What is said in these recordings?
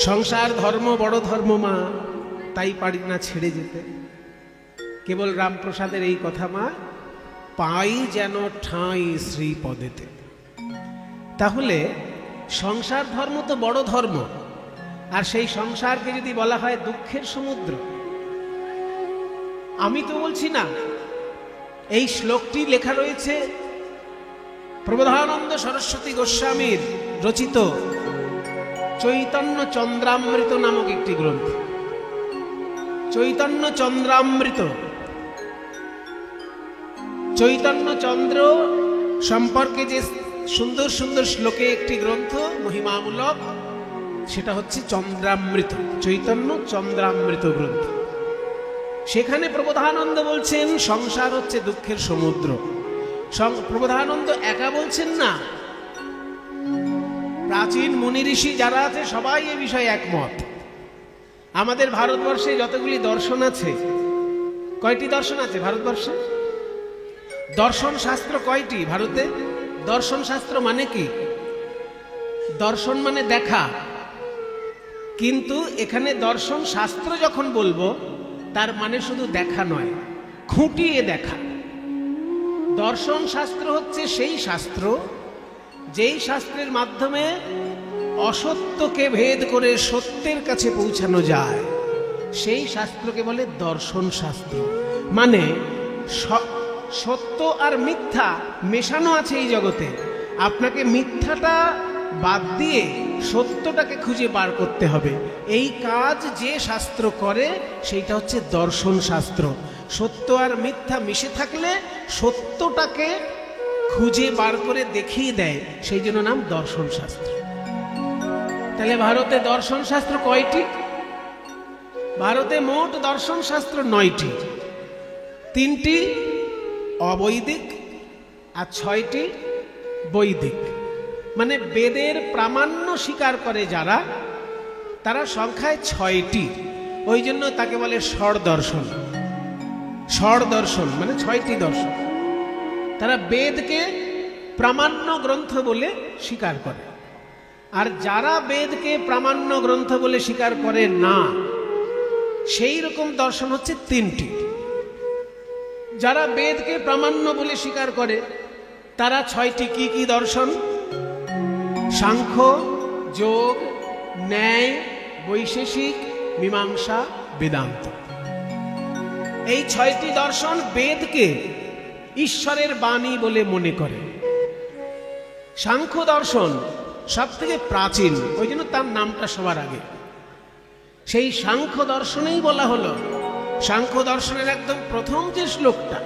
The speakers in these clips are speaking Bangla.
সংসার ধর্ম বড় ধর্ম মা, তাই পারি না ছেড়ে যেতে। কেবল রামপ্রসাদের এই কথা মা, পাই যেন ঠাঁই শ্রীপদেতে। তাহলে সংসার ধর্ম তো বড় ধর্ম, আর সেই সংসারকে যদি বলা হয় দুঃখের সমুদ্র, আমি তো বলছি না। এই শ্লোকটি লেখা রয়েছে প্রবোধানন্দ সরস্বতী গোস্বামীর রচিত চৈতন্য চন্দ্রামৃত নামক একটি গ্রন্থ। চৈতন্য চন্দ্রামৃত, চৈতন্য চন্দ্র সম্পর্কে যে সুন্দর সুন্দর শ্লোকে একটি গ্রন্থ মহিমামূলক, সেটা হচ্ছে চন্দ্রামৃত, চৈতন্য চন্দ্রামৃত গ্রন্থ। সেখানে প্রবোধানন্দ বলছেন সংসার হচ্ছে দুঃখের সমুদ্র। প্রবোধানন্দ একা বলছেন না, প্রাচীন মুনি ঋষি যারা আছে সবাই এ বিষয়ে একমত। আমাদের ভারতবর্ষে যতগুলি দর্শন আছে, কয়টি দর্শন আছে ভারতবর্ষে? দর্শন শাস্ত্র কয়টি ভারতে? দর্শন শাস্ত্র মানে কি? দর্শন মানে দেখা, কিন্তু এখানে দর্শন শাস্ত্র যখন বলবো তার মানে শুধু দেখা নয়, খুঁটিয়ে দেখা। দর্শন শাস্ত্র হচ্ছে সেই শাস্ত্র যেই শাস্ত্রের মাধ্যমে অসত্যকে ভেদ করে সত্যের কাছে পৌঁছানো যায়, সেই শাস্ত্রকে বলে দর্শন শাস্ত্র। মানে সত্য আর মিথ্যা মেশানো আছে এই জগতে, আপনাকে মিথ্যাটা বাদ দিয়ে সত্যটাকে খুঁজে বার করতে হবে। এই কাজ যে শাস্ত্র করে সেইটা হচ্ছে দর্শন শাস্ত্র। সত্য আর মিথ্যা মিশে থাকলে সত্যটাকে খুঁজে বার করে দেখিয়ে দেয়, সেই জন্য নাম দর্শন শাস্ত্র। তাহলে ভারতে দর্শন শাস্ত্র কয়টি? ভারতে মোট দর্শন শাস্ত্র 9টি। 3টি অবৈদিক আর 6টি বৈদিক। মানে বেদের প্রামাণ্য স্বীকার করে যারা, তারা সংখ্যায় 6টি। ওই জন্য তাকে বলে ষড় দর্শন। ষড় দর্শন মানে 6টি দর্শন। তারা বেদকে প্রামাণ্য গ্রন্থ বলে স্বীকার করে। আর যারা বেদকে প্রামাণ্য গ্রন্থ বলে স্বীকার করে না, সেই রকম দর্শন হচ্ছে 3টি। যারা বেদকে প্রামাণ্য বলে স্বীকার করে তারা 6টি। কি কি দর্শন? সাংখ্য, যোগ, ন্যায়, বৈশেষিক, মীমাংসা, বেদান্ত। এই 6টি দর্শন বেদকে ঈশ্বরের বাণী বলে মনে করে। সাংখ্য দর্শন সব থেকে প্রাচীন, ওই জন্য তার নামটা সবার আগে। সেই সাংখ্য দর্শনেই বলা হলো, সাংখ্য দর্শনের একদম প্রথম যে শ্লোকটা,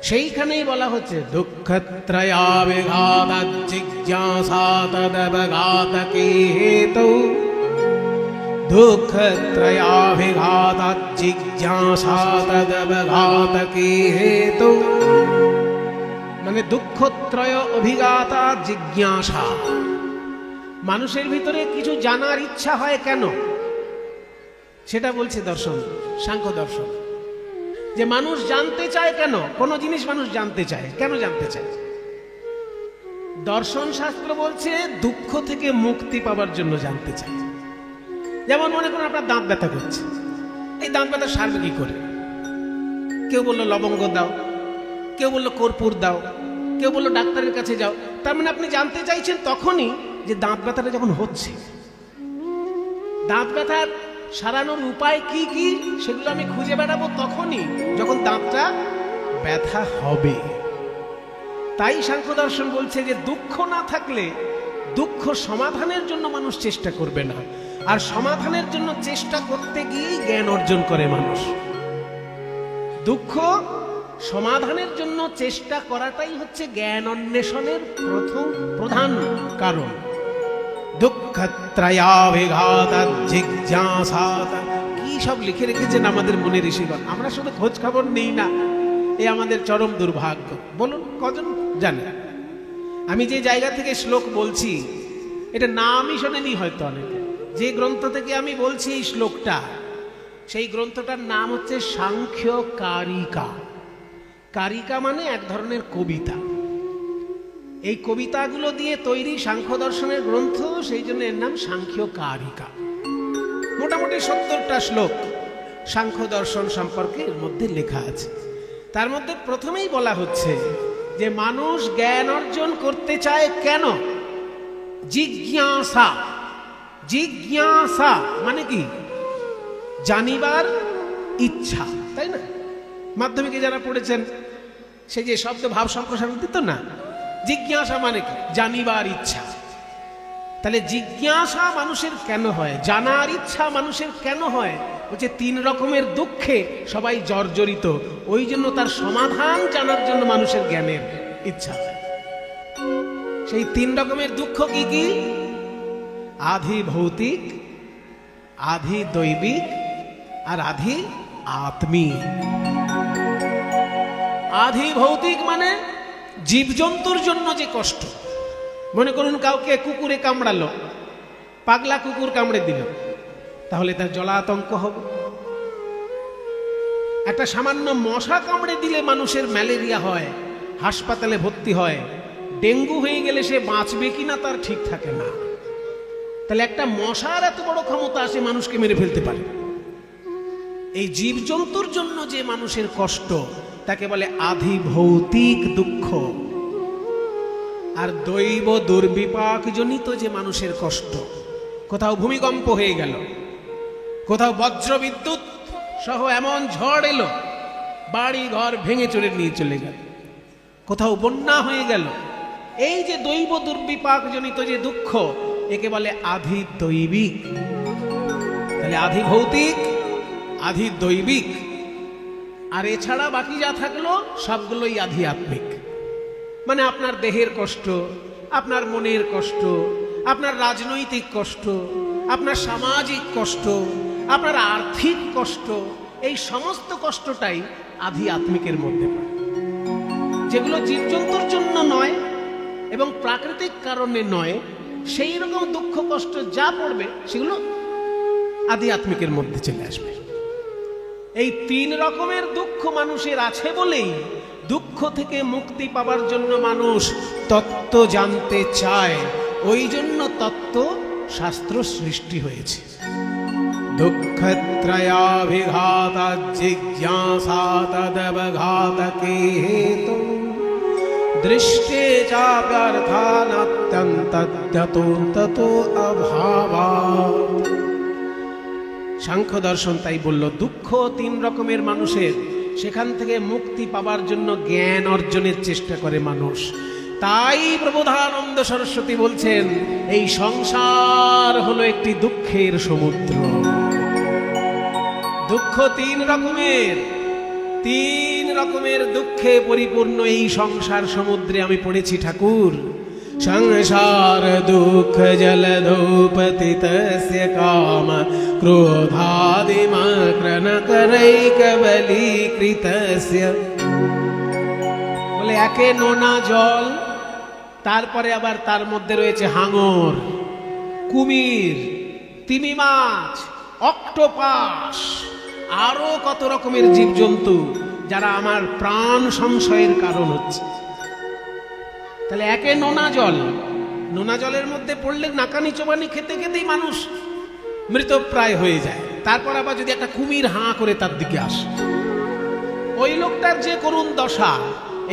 সেইখানেই বলা হচ্ছে দুঃখত্রয়াবিঘাতা জিজ্ঞাসা তদবঘাতকে হেতু। দুঃখত্রয়াবিঘাতা জিজ্ঞাসা তদবঘাতকে হেতু মানে দুঃখত্রয় অভিঘাতা জিজ্ঞাসা। মানুষের ভিতরে কিছু জানার ইচ্ছা হয় কেন, সেটা বলছে দর্শন, সাংখ্য দর্শন। যে মানুষ জানতে চায় কেন, কোন জিনিস মানুষ জানতে চায়, কেন জানতে চায়? দর্শন শাস্ত্র বলছে দুঃখ থেকে মুক্তি পাওয়ার জন্য জানতে চায়। যেমন মনে করুন আপনার দাঁত ব্যথা করছে, এই দাঁত ব্যথা সারবে কি করে? কেউ বললো লবঙ্গ দাও, কেউ বললো কর্পূর দাও, কেউ বললো ডাক্তারের কাছে যাও। তার মানে আপনি জানতে চাইছেন তখনই যে দাঁত ব্যথাটা যখন হচ্ছে, দাঁত ব্যথার সারানোর উপায় কি কি সেগুলো আমি খুঁজে বেড়াবো তখনই যখন দাঁতটা ব্যথা হবে। তাই সাংখ্য দর্শন বলছে যে দুঃখ না থাকলে দুঃখ সমাধানের জন্য মানুষ চেষ্টা করবে না, আর সমাধানের জন্য চেষ্টা করতে গিয়েই জ্ঞান অর্জন করে মানুষ। দুঃখ সমাধানের জন্য চেষ্টা করাটাই হচ্ছে জ্ঞান অন্বেষণের প্রধান কারণ। দুঃখত্রয়াবিঘাতা জিজ্ঞাসা, কি সব লিখে রেখেছেন আমাদের মুনি ঋষিগণ, আমরা শুধু খোঁজ খবর নেই না, এ আমাদের চরম দুর্ভাগ্য। বলুন কজন জানে? আমি যে জায়গা থেকে শ্লোক বলছি এটা নামই শোনেনি হয়তো অনেকে। যে গ্রন্থ থেকে আমি বলছি এই শ্লোকটা, সেই গ্রন্থটার নাম হচ্ছে সাংখ্য কারিকা। কারিকা মানে এক ধরনের কবিতা। এই কবিতাগুলো দিয়ে তৈরি সাংখ্য দর্শনের গ্রন্থ, সেই জন্য এর নাম সাংখ্য কারিকা। মোটামুটি 70টা শ্লোক সাংখ্য দর্শন সম্পর্কে এর মধ্যে লেখা আছে। তার মধ্যে প্রথমেই বলা হচ্ছে যে মানুষ জ্ঞান অর্জন করতে চায় কেন? জিজ্ঞাসা। জিজ্ঞাসা মানে কি? জানিবার ইচ্ছা, তাই না? মাধ্যমিকে যারা পড়েছেন সেই যে শব্দ ভাব সম্প্রসারণ দিত না, জিজ্ঞাসা মানে কি? জানিবার ইচ্ছা। তাহলে জিজ্ঞাসা মানুষের কেন হয়, জানার ইচ্ছা মানুষের কেন হয়? বলছে 3 রকমের দুঃখে সবাই জর্জরিত, ওই জন্য তার সমাধান জানার জন্য মানুষের জ্ঞানের ইচ্ছা হয়। সেই 3 রকমের দুঃখ কি কি? আধি ভৌতিক, আধি দৈবিক, আর আধি আত্মিক। আধি ভৌতিক মানে জীবজন্তুর জন্য যে কষ্ট। মনে করুন কাউকে কুকুরে কামড়ালো, পাগলা কুকুর কামড়ে দিল, তাহলে তার জলাতঙ্ক হবে। একটা সামান্য মশা কামড়ে দিলে মানুষের ম্যালেরিয়া হয়, হাসপাতালে ভর্তি হয়, ডেঙ্গু হয়ে গেলে সে বাঁচবে কিনা তার ঠিক থাকে না। তাহলে একটা মশার এত বড় ক্ষমতা আছে মানুষকে মেরে ফেলতে পারে। এই জীবজন্তুর জন্য যে মানুষের কষ্ট তাকে বলে আধি ভৌতিক দুঃখ। আর দৈব দুর্বিপাক জনিত যে মানুষের কষ্ট, কোথাও ভূমিকম্প হয়ে গেল, কোথাও বজ্র বিদ্যুৎ সহ এমন ঝড় এলো বাড়ি ঘর ভেঙে চড়ে নিয়ে চলে গেল, কোথাও বন্যা হয়ে গেল, এই যে দৈব দুর্বিপাক জনিত যে দুঃখ একে বলে আধি দৈবিক। তাহলে আধি ভৌতিক, আধি দৈবিক, আর এছাড়া বাকি যা থাকলো সবগুলোই আধ্যাত্মিক। মানে আপনার দেহের কষ্ট, আপনার মনের কষ্ট, আপনার রাজনৈতিক কষ্ট, আপনার সামাজিক কষ্ট, আপনার আর্থিক কষ্ট, এই সমস্ত কষ্টটাই আধ্যাত্মিকের মধ্যে পড়ে। যেগুলো জীবজন্তুর জন্য নয় এবং প্রাকৃতিক কারণে নয়, সেই রকম দুঃখ কষ্ট যা পড়বে সেগুলো আধ্যাত্মিকের মধ্যে চলে আসবে। এই 3 রকমের দুঃখ মানুষের আছে বলেই দুঃখ থেকে মুক্তি পাবার জন্য মানুষ তত্ত্ব জানতে চায়। ওই জন্য তত্ত্ব শাস্ত্র সৃষ্টি হয়েছে। দুঃখত্রয়াভিঘাতা জিজ্ঞাসা তদবঘাতকে হেতু দৃষ্টে চাপ্যর্থানাত্যন্তদ্যতো ততো অভাবাৎ। সাংখ্য দর্শন তাই বলল দুঃখ 3 রকমের মানুষের, সেখান থেকে মুক্তি পাবার জন্য জ্ঞান অর্জনের চেষ্টা করে মানুষ। তাই প্রবোধানন্দ সরস্বতী বলছেন এই সংসার হলো একটি দুঃখের সমুদ্র। দুঃখ 3 রকমের, 3 রকমের দুঃখে পরিপূর্ণ এই সংসার সমুদ্রে। আমি পড়েছি ঠাকুর, সংসার দুঃখ জলধূপতিতস্য কাম ক্রোধাদিমক্রনকরৈকবলীকৃতস্য। বলে একে নোনা জল, তারপরে আবার তার মধ্যে রয়েছে হাঙর, কুমির, তিমি মাছ, অক্টোপাস, আরো কত রকমের জীবজন্তু যারা আমার প্রাণ সংশয়ের কারণ হচ্ছে। তাহলে একে নোনা জল, নোনা জলের মধ্যে পড়লে নাকানি চোবানি খেতে খেতেই মানুষ মৃতপ্রায় হয়ে যায়। তারপর আবার যদি একটা কুমির হাঁ করে তার দিকে আসে, ওই লোকটার যে করুণ দশা,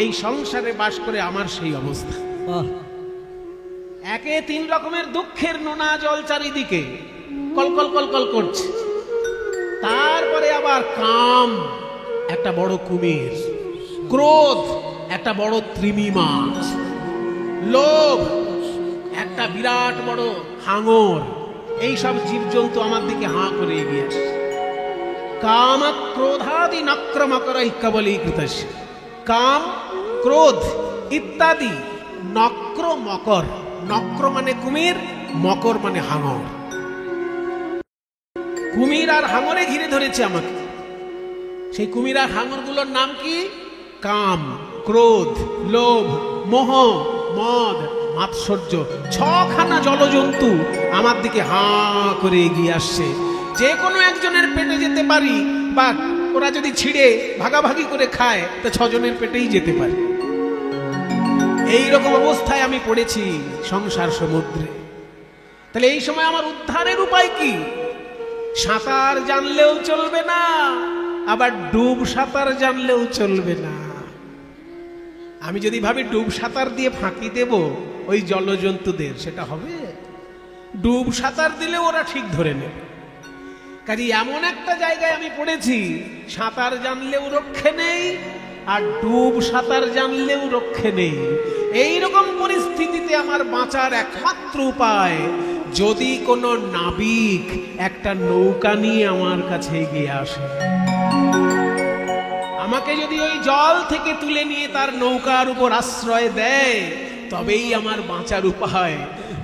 এই সংসারে বাস করে আমার সেই অবস্থা। একে 3 রকমের দুঃখের নোনা জল চারিদিকে কলকল কলকল করছে। তারপরে আবার কাম একটা বড় কুমির, ক্রোধ একটা বড় তৃমি মাছ, লোভ একটা বিরাট বড় হাঙর, এই সব জীবজন্তু আমার দিকে হাঁ করে এগিয়ে আসে। কাম ক্রোধাদি নক্রমকরৈকবলীকৃতস্য। কাম, ক্রোধ ইত্যাদি নক্র মকর, নক্র মানে কুমির, মকর মানে হাঙর। কুমির আর হাঙরে ঘিরে ধরেছে আমাকে। সেই কুমির আর হাঙরগুলোর নাম কি? কাম, ক্রোধ, লোভ, মোহ, মদ, মাৎসর্য। 6খানা জলজন্তু আমার দিকে হাঁ করে এগিয়ে আসছে। যে কোনো একজনের পেটে যেতে পারি, বা ওরা যদি ছিঁড়ে ভাগাভাগি করে খায় তো 6 জনের পেটেই যেতে পারে। এইরকম অবস্থায় আমি পড়েছি সংসার সমুদ্রে। তাহলে এই সময় আমার উদ্ধারের উপায় কি? সাঁতার জানলেও চলবে না, আবার ডুব সাঁতার জানলেও চলবে না। আমি যদি ভাবি ডুব সাঁতার দিয়ে ফাঁকি দেব ওই জলজন্তুদের, সেটা হবে? ডুব সাঁতার দিলে ওরা ঠিক ধরে নেবে। কাজে এমন একটা জায়গায় আমি পড়েছি, সাঁতার জানলেও রক্ষে নেই, আর ডুব সাঁতার জানলেও রক্ষে নেই। এইরকম পরিস্থিতিতে আমার বাঁচার একমাত্র উপায়, যদি কোনো নাবিক একটা নৌকা নিয়ে আমার কাছে এগিয়ে আসে, আমাকে যদি ওই জল থেকে তুলে নিয়ে তার নৌকার উপর আশ্রয় দেয়, তবেই আমার বাঁচার উপায়।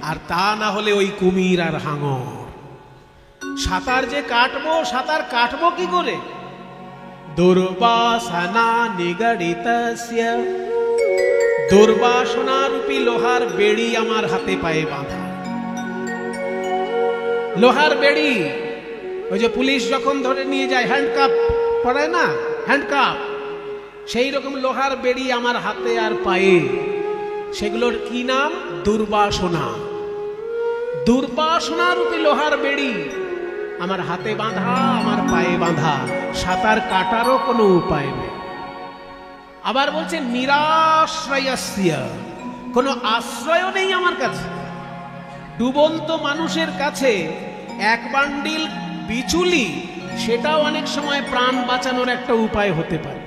আর তা না হলে ওই কুমির আর হাঙর। সাঁতার যে কাটবো, সাঁতার কাটবো কি করে? দুর্বাসনা নিগড়িতস্য, দুর্বাসনা রূপী লোহার বেড়ি আমার হাতে পায়ে বাঁধা। লোহার বেড়ি, ওই যে পুলিশ যখন ধরে নিয়ে যায় হ্যান্ডকাপ পড়ায় না, হ্যান্ডকাপ, সেই রকম লোহার বেড়ি আমার হাতে আর পায়ে। সেগুলোর কি নাম? দুর্বাসনা। দুর্বাসনা রূপী লোহার বেড়ি আমার হাতে বাঁধা, আমার পায়ে বাঁধা। সাঁতার কাটারও কোনো উপায় নেই। আবার বলছে নিরাশ্রয়স্য, কোনো আশ্রয় নেই আমার কাছে। ডুবন্ত মানুষের কাছে এক বান্ডিল বিচুলি, সেটাও অনেক সময় প্রাণ বাঁচানোর একটা উপায় হতে পারে।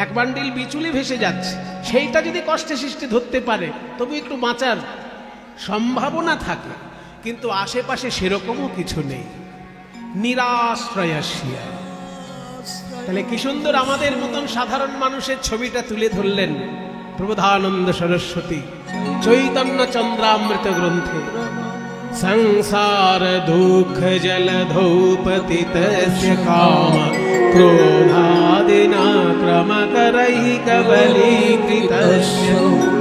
এক বান্ডিল বিচুলি ভেসে যাচ্ছে, সেইটা যদি কষ্টে সৃষ্টি ধরতে পারে তবু একটু বাঁচার সম্ভাবনা থাকে, কিন্তু আশেপাশে সেরকমও কিছু নেই। নিরাশ্রয়স্য। তাহলে কি সুন্দর আমাদের মতন সাধারণ মানুষের ছবিটা তুলে ধরলেন প্রবোধানন্দ সরস্বতী চৈতন্য চন্দ্রামৃত গ্রন্থে। সংসার দুঃখ জলধৌপতিতস্য কাম ক্রোধাদিনা ক্রমকরৈঃ কবলীকৃতস্য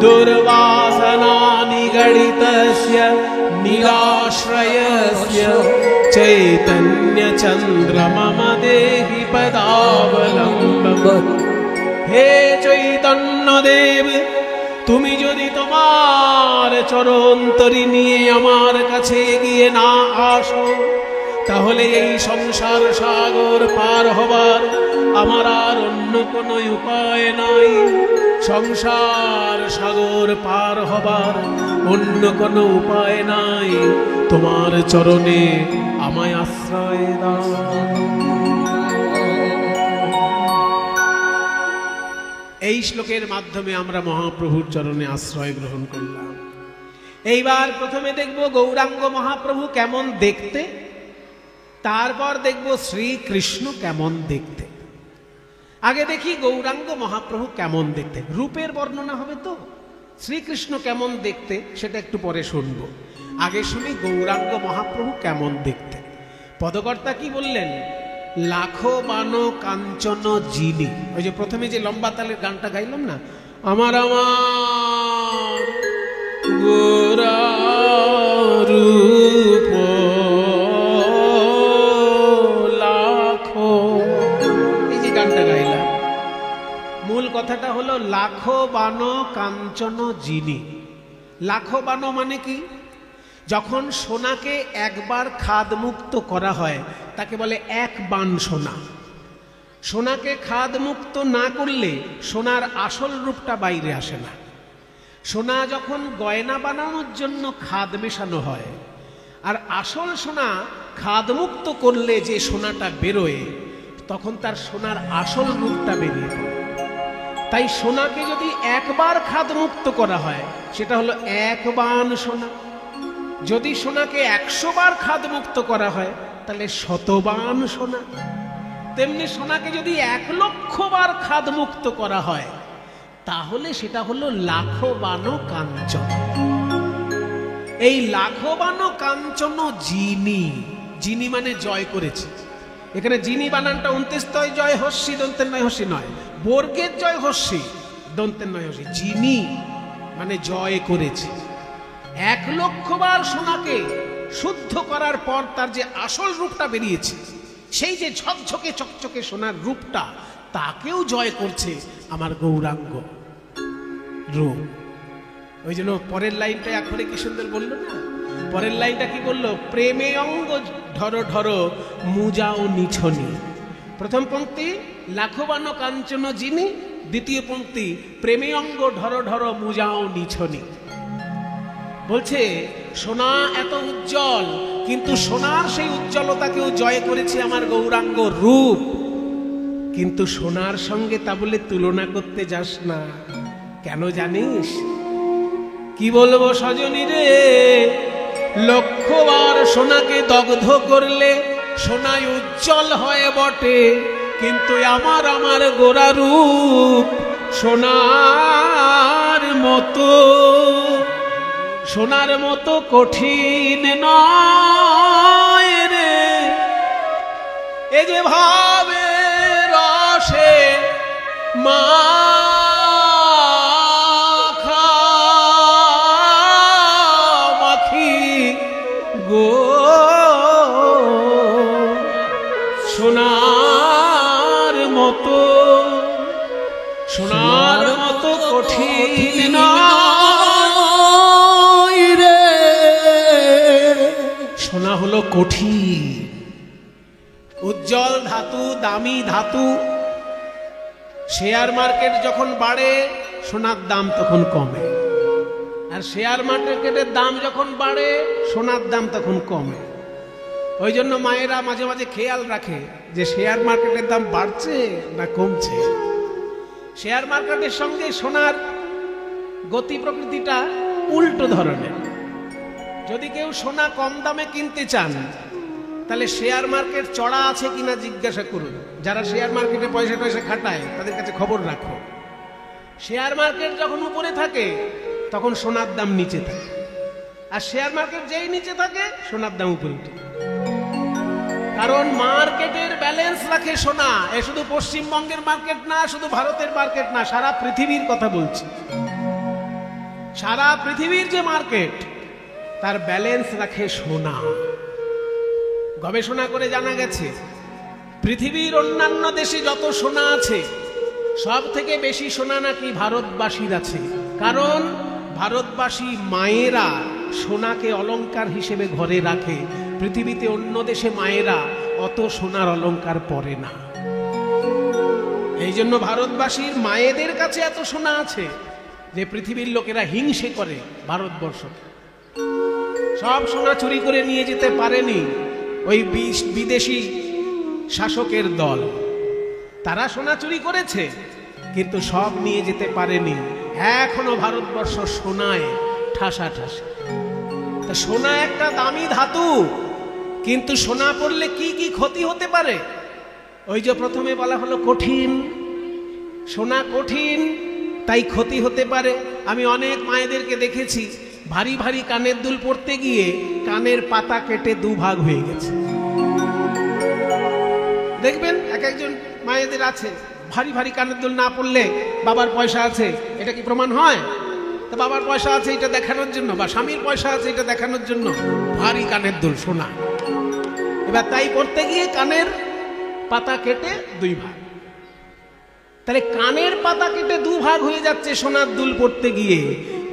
দুর্বাসনা নিগড়িতস্য নিরাশ্রয়স্য চৈতন্য চন্দ্রমম দেহি পদাবলম্বম। হে চৈতন্য দেব, তুমি যদি তোমার চরণতরি নিয়ে আমার কাছে এগিয়ে না আসো, তাহলে এই সংসার সাগর পার হবার আমার আর অন্য কোনো উপায় নাই। সংসার সাগর পার হবার অন্য কোনো উপায় নাই। তোমার চরণে আমায় আশ্রয় দাও। এই শ্লোকের মাধ্যমে আমরা মহাপ্রভুর চরণে আশ্রয় গ্রহণ করলাম। এইবার প্রথমে দেখব গৌরাঙ্গ মহাপ্রভু কেমন দেখতে, তারপর দেখব শ্রীকৃষ্ণ কেমন দেখতে। আগে দেখি গৌরাঙ্গ মহাপ্রভু কেমন দেখতে। রূপের বর্ণনা হবে তো, শ্রীকৃষ্ণ কেমন দেখতে সেটা একটু পরে শুনব। আগে শুনি গৌরাঙ্গ মহাপ্রভু কেমন দেখতে। পদকর্তা কি বললেন? লাখো বানো কাঞ্চন জিনি। ওই যে প্রথমে যে লম্বা তালের গানটা গাইলাম না, আমার আমার গোরা রূপ লাখো, এই যে গানটা গাইলাম, মূল কথাটা হলো লাখো বানো কাঞ্চন জিনি। লাখো বানো মানে কি? যখন সোনাকে একবার খাদমুক্ত করা হয় তাকে বলে এক বান সোনা। সোনাকে খাদমুক্ত না করলে সোনার আসল রূপটা বাইরে আসে না। সোনা যখন গয়না বানানোর জন্য খাদ মেশানো হয়, আর আসল সোনা খাদমুক্ত করলে যে সোনাটা বেরোয়, তখন তার সোনার আসল রূপটা বেরিয়ে পড়ে। তাই সোনাকে যদি একবার খাদমুক্ত করা হয় সেটা হলো এক বান সোনা। যদি সোনাকে 100 বার খাদমুক্ত করা হয় তাহলে শতবান সোনা। তেমনি সোনাকে যদি 1,00,000 বার খাদমুক্ত করা হয় তাহলে সেটা হলো লাখো বানো কাঞ্চন। এই লাখো বানো কাঞ্চন জিনি। জিনি মানে জয় করেছে। এখানে জিনি বানানটা 29 জয় হস্যি দন্তের নয় হস্যি নয়, বর্গের জয় হস্যি দন্তের নয় হস্যি। জিনি মানে জয় করেছে। 1,00,000 বার সোনাকে শুদ্ধ করার পর তার যে আসল রূপটা বেরিয়েছে, সেই যে ঝকঝকে চকচকে সোনার রূপটা, তাকেও জয় করছে আমার গৌরাঙ্গ রূপ। ওই জন্য পরের লাইনটা এখনই কি সুন্দর বলল না, পরের লাইনটা কি বললো? প্রেমে অঙ্গ ঢরো ঢরো মুজাও নিছনি। প্রথম পংক্তি লাখবান কাঞ্চন যিনি, দ্বিতীয় পংক্তি প্রেমে অঙ্গ ঢরো ঢরো মুজাও নিছনি। বলছে সোনা এত উজ্জ্বল, কিন্তু সোনার সেই উজ্জ্বলতাকেও জয় করেছে আমার গৌরাঙ্গ রূপ। কিন্তু সোনার সঙ্গে তা বলে তুলনা করতে যাস না। কেন জানিস? কি বলবো সজনী রে, লক্ষবার সোনাকে দগ্ধ করলে সোনায় উজ্জ্বল হয় বটে, কিন্তু আমার গোরা রূপ সোনার মতো কঠিন নয় রে। এ যে ভাবে রসে মাখি গো, সোনার মতো কঠিন নয় রে। সোনা হলো কঠিন, উজ্জ্বল ধাতু, দামি ধাতু। শেয়ার মার্কেট যখন বাড়ে সোনার দাম তখন কমে, আর শেয়ার মার্কেটের দাম যখন বাড়ে সোনার দাম তখন কমে। ওই জন্য মায়েরা মাঝে মাঝে খেয়াল রাখে যে শেয়ার মার্কেটের দাম বাড়ছে না কমছে। শেয়ার মার্কেটের সঙ্গে সোনার গতি প্রকৃতিটা উল্টো ধরনের। যদি কেউ সোনা কম দামে কিনতে চান, তাহলে শেয়ার মার্কেট চড়া আছে কিনা জিজ্ঞাসা করুন। যারা শেয়ার মার্কেটে পয়সা টয়সা খাটায় তাদের কাছে খবর রাখো। শেয়ার মার্কেট যখন উপরে থাকে তখন সোনার দাম নিচে থাকে, আর শেয়ার মার্কেট যেই নিচে থাকে সোনার দাম উপরে উঠে। কারণ মার্কেটের ব্যালেন্স রাখে সোনা। এ শুধু পশ্চিমবঙ্গের মার্কেট না, শুধু ভারতের মার্কেট না, সারা পৃথিবীর কথা বলছি। সারা পৃথিবীর যে মার্কেট তার ব্যালেন্স রাখে সোনা। গবেষণা করে জানা গেছে পৃথিবীর অন্যান্য দেশে যত সোনা আছে সব থেকে বেশি সোনা নাকি ভারতবাসীর আছে। কারণ ভারতবাসী মায়েরা সোনাকে অলংকার হিসেবে ঘরে রাখে। পৃথিবীতে অন্য দেশে মায়েরা অত সোনার অলংকার পরে না। এই জন্য ভারতবাসীর মায়েদের কাছে এত সোনা আছে যে পৃথিবীর লোকেরা হিংসে করে ভারতবর্ষ। সব সোনা চুরি করে নিয়ে যেতে পারেনি ওই বিদেশি শাসকের দল। তারা সোনা চুরি করেছে কিন্তু সব নিয়ে যেতে পারেনি। এখনো ভারতবর্ষ সোনায় ঠাসা ঠাসা। তা সোনা একটা দামি ধাতু, কিন্তু সোনা পড়লে কি কি ক্ষতি হতে পারে? ওই যে প্রথমে বলা হলো কঠিন, সোনা কঠিন, তাই ক্ষতি হতে পারে। আমি অনেক মায়েদেরকে দেখেছি ভারী ভারী কানের দুল পরতে গিয়ে কানের পাতা কেটে দুভাগ হয়ে গেছে। দেখবেন এক একজন মায়েদের আছে ভারী ভারী কানের দুল না পড়লে বাবার পয়সা আছে, এটা কি প্রমাণ হয়? তো বাবার পয়সা আছে এটা দেখানোর জন্য, বা স্বামীর পয়সা আছে এটা দেখানোর জন্য ভারী কানের দুল সোনা। এবার তাই পড়তে গিয়ে কানের পাতা কেটে দুই ভাগ। তাহলে কানের পাতা কেটে দুভাগ হয়ে যাচ্ছে সোনার দুল পড়তে গিয়ে।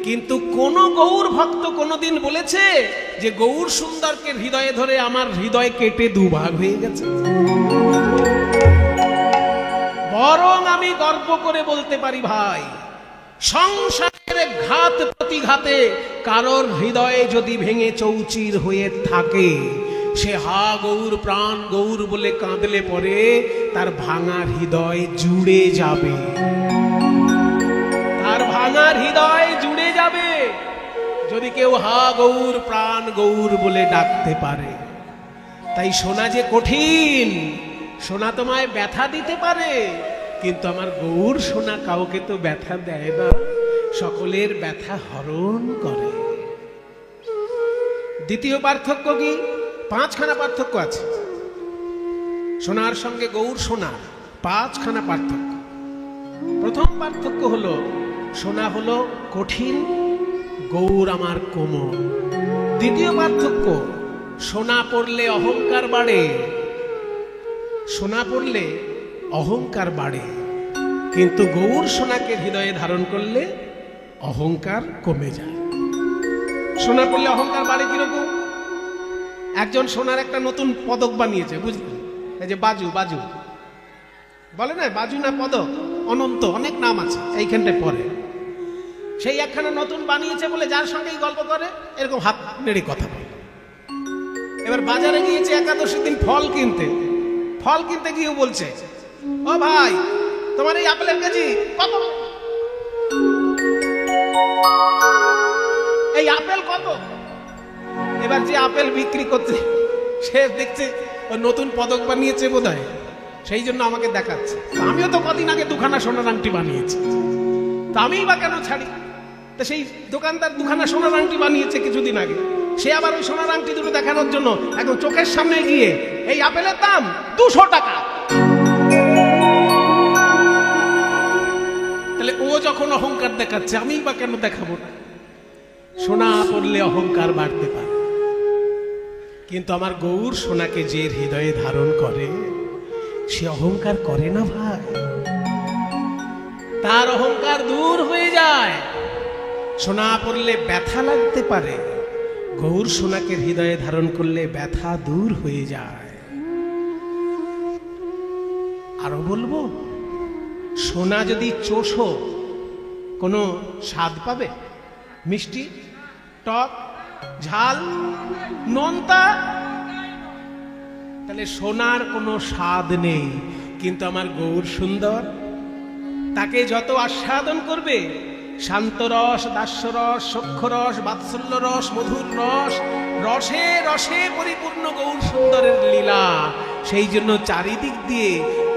কিন্তু কোন গৌর ভক্ত কোনদিন বলেছে যে গৌর সুন্দরকে হৃদয়ে ধরে আমার হৃদয় কেটে দুভাগ হয়ে গেছে? বরং আমি গর্ব করে বলতে পারি ভাই, সংসারের ঘাত প্রতিঘাতে কারোর হৃদয়ে যদি ভেঙে চৌচির হয়ে থাকে, সে হা গৌর প্রাণ গৌর বলে কাঁদলে পরে তার ভাঙা হৃদয় জুড়ে যাবে। তার ভাঙা হৃদয় জুড়ে যাবে যদি কেউ হা গৌর প্রাণ গৌর বলে ডাকতে পারে। তাই সোনা যে কঠিন, সোনা তোমায় ব্যথা দিতে পারে, কিন্তু আমার গৌর সোনা কাউকে তো ব্যথা দেয় না, সকলের ব্যথা হরণ করে। দ্বিতীয় পার্থক্য কি? পাঁচখানা পার্থক্য আছে সোনার সঙ্গে গৌর সোনার, পাঁচখানা পার্থক্য। প্রথম পার্থক্য হলো সোনা হলো কঠিন, গৌর আমার কোমল। দ্বিতীয় পার্থক্য, সোনা পড়লে অহংকার বাড়ে, সোনা পড়লে অহংকার বাড়ে, কিন্তু গৌর সোনাকে হৃদয়ে ধারণ করলে অহংকার কমে যায়। সোনা পড়লে অহংকার বাড়ে কিরকম? একজন সোনার একটা নতুন পদক বানিয়েছে, বুঝলেন? এই যে বাজু বাজু বলে না, বাজু না পদক, অনন্ত অনেক নাম আছে, এইখানটায় পরে। সেই একখানা নতুন বানিয়েছে বলে যার সঙ্গেই গল্প করে এরকম হাত নেড়ে কথা বলে। এবার বাজারে গিয়েছে একাদশীর দিন ফল কিনতে গিয়ে বলছে, ও ভাই, তোমার এই আপেলের কেজি কত? এই আপেল কত? এবার যে আপেল বিক্রি করছে সে দেখছে ও নতুন পদক বানিয়েছে বোধহয়, সেই জন্য আমাকে দেখাচ্ছে। আমিও তো কদিন আগে দুখানা সোনার আংটি বানিয়েছি, তা আমিই বা কেন ছাড়ি? তা সেই দোকানদার দুখানা সোনার আংটি বানিয়েছে কিছুদিন আগে, সে আবার ওই সোনার আংটি দুটো দেখানোর জন্য একদম চোখের সামনে গিয়ে এই আপেলের দাম 200 টাকা। তাহলে ও যখন অহংকার দেখাচ্ছে, আমিই বা কেন দেখাবো না? সোনা পড়লে অহংকার বাড়তে পারে, কিন্তু আমার গৌর সোনাকে যে হৃদয়ে ধারণ করে সে অহংকার করে না ভাই, তার অহংকার দূর হয়ে যায়। সোনা পড়লে ব্যথা লাগতে পারে, গৌর সোনাকে হৃদয়ে ধারণ করলে ব্যথা দূর হয়ে যায়। আরো বলবো, সোনা যদি চোষো কোনো স্বাদ পাবে? মিষ্টি, টক, ঝাল, নোনতা? তাহলে সোনার কোনো স্বাদ নেই, কিন্তু আমার গৌর সুন্দর, তাকে যত আস্বাদন করবে, শান্ত রস, দাস্যরস, সখ্যরস, বাৎসল্য রস, মধুর রস, রসে রসে পরিপূর্ণ গৌর সুন্দরের লীলা। সেই জন্য চারিদিক দিয়ে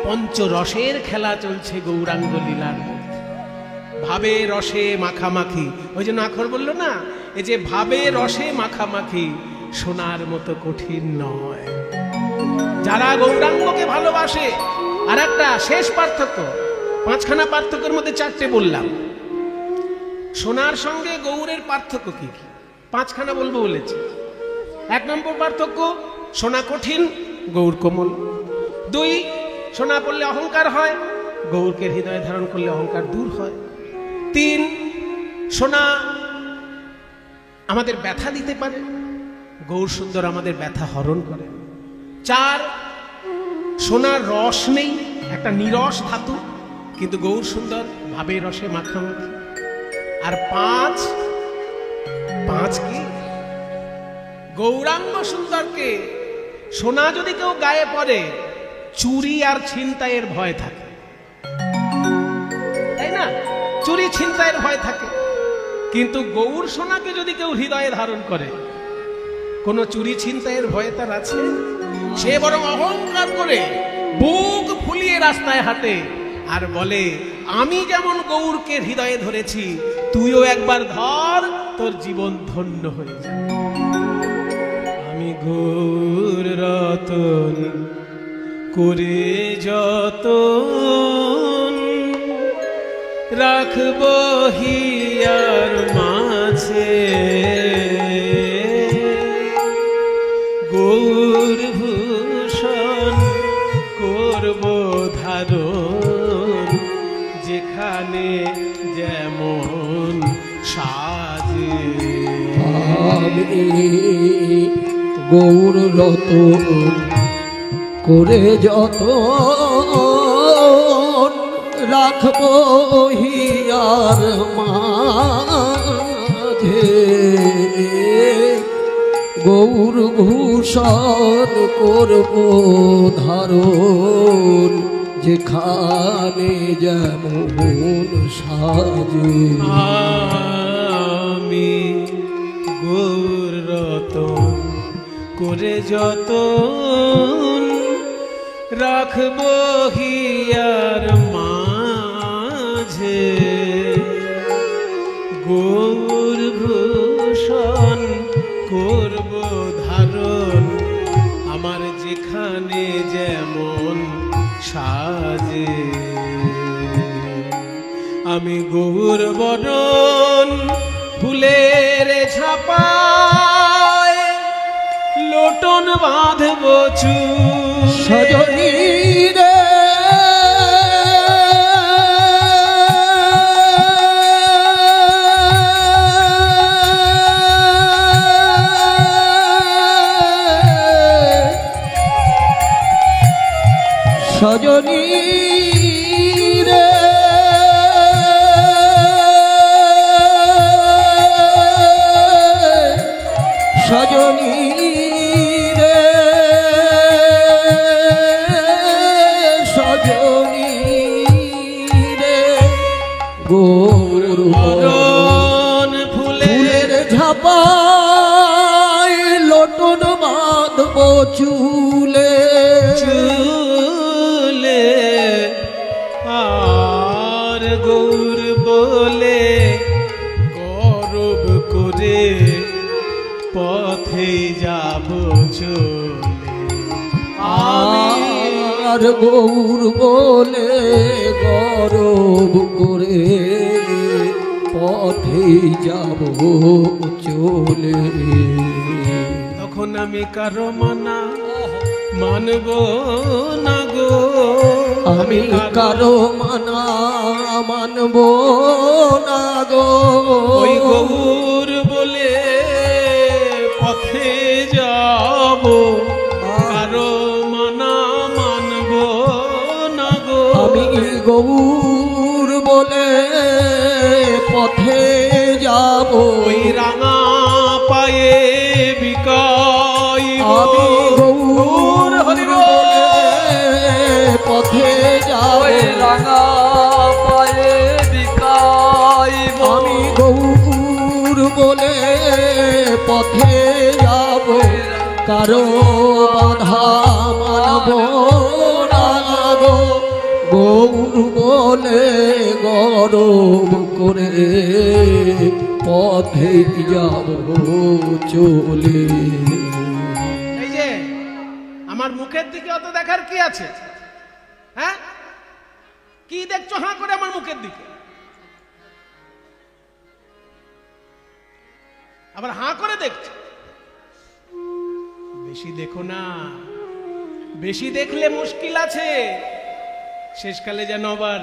পঞ্চরসের খেলা চলছে গৌরাঙ্গ লীলার মধ্যে। ভাবে রসে মাখামাখি, ওই জন্য আখর বললো না, এই যে ভাবে রসে মাখামাখি সোনার মতো কঠিন নয়। যারা গৌরাঙ্গকে ভালোবাসে, আর একটা শেষ পার্থক্য, 5খানা পার্থক্যের মধ্যে 4টে বললাম। সোনার সঙ্গে গৌরের পার্থক্য কি? 5খানা বলবো বলেছি। 1 নম্বর পার্থক্য, সোনা কঠিন, গৌর কোমল। 2, সোনা পড়লে অহংকার হয়, গৌরকে হৃদয়ে ধারণ করলে অহংকার দূর হয়। 3, সোনা আমাদের ব্যথা দিতে পারে, গৌর সুন্দর আমাদের ব্যথা হরণ করে। 4, সোনার রস নেই, একটা নিরস ধাতু, কিন্তু গৌর সুন্দর ভাবে রসে মাখামাখি। আর 5 কি, গৌরাঙ্গ সুন্দরকে সোনা যদি কেউ গায়ে পড়ে, চুরি আর ছিনতাইয়ের ভয় থাকে, তাই না? চুরি ছিনতাইয়ের ভয় থাকে, কিন্তু গৌর সোনাকে যদি কেউ হৃদয়ে ধারণ করে, কোন চুরি ছিনতাইয়ের ভয় তার আছে? সে বরং অহংকার করে বুক ফুলিয়ে রাস্তায় হাঁটে আর বলে, আমি যেমন গৌরকে হৃদয়ে ধরেছি, তুইও একবার ধর, তোর জীবন ধন্য হয়ে যায়। আমি গৌর রতন করে যতন, রাখব হিয়ার মাঝে, গৌর ভূষণ করব ধারণ, যেখানে যেমন সাজে। আমি গৌর রতন করে যতন, রাখব হিয়ার মাঝে, গৌর ভূষণ করব ধারণ, যেখানে যেমন সাজে। আমি গৌর রতন করে যতন, রাখব হিয়ার মাঝে, গৌর ভূষণ করব ধারণ, আমার যেখানে যেমন সাজে। আমি গৌর বরণ ফুলের ঝাপায়, লোটন বাঁধব চুল, সজনী রে সজনী রে সজনী রে সজনী রে গৌর মরণ ফুলের ঝাপায় লোটন বাঁধব চুলে চুলে আর গৌর বলে গৌরব করে পথে যাব চলে আর গৌর বলে গৌরব করে পথে যাব চলে তখন আমি কারো মানা মানব না গো আমি কারো মানা মানব না গো ওই গৌর বলে পথে যাব কারো মানা মানব না গো আমি গৌর বলে পথে যাব ওই রাঙা পায়ে বিকাইব আমি গৌর বলে পথে যাব রাঙা পায়ে বিকাইব আমি গৌর বলে পথে যাব কারো বাধা মানব না গো গৌর বলে গৌরব করে পথে যাব চলে এই যে আমার মুখের দিকে অত দেখার কি আছে? হ্যাঁ, কি দেখছো হাঁ করে আমার মুখের দিকে? আবার হাঁ করে দেখছো। বেশি দেখো না, বেশি দেখলে মুশকিল আছে। শেষকালে যেন আবার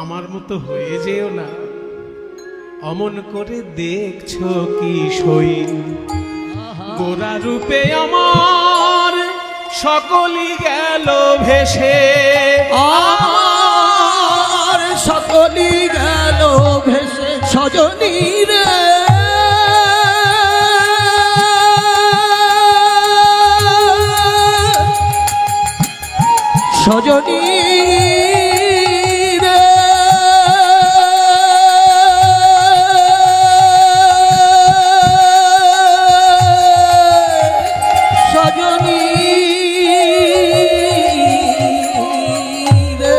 আমার মতো হয়ে যেও না। অমন করে দেখছো কি সই গোরা রূপে আমার সকলই গেল ভেসে। আর সকলই গেল ভেসে সজনী রে সজনী রে সজনী রে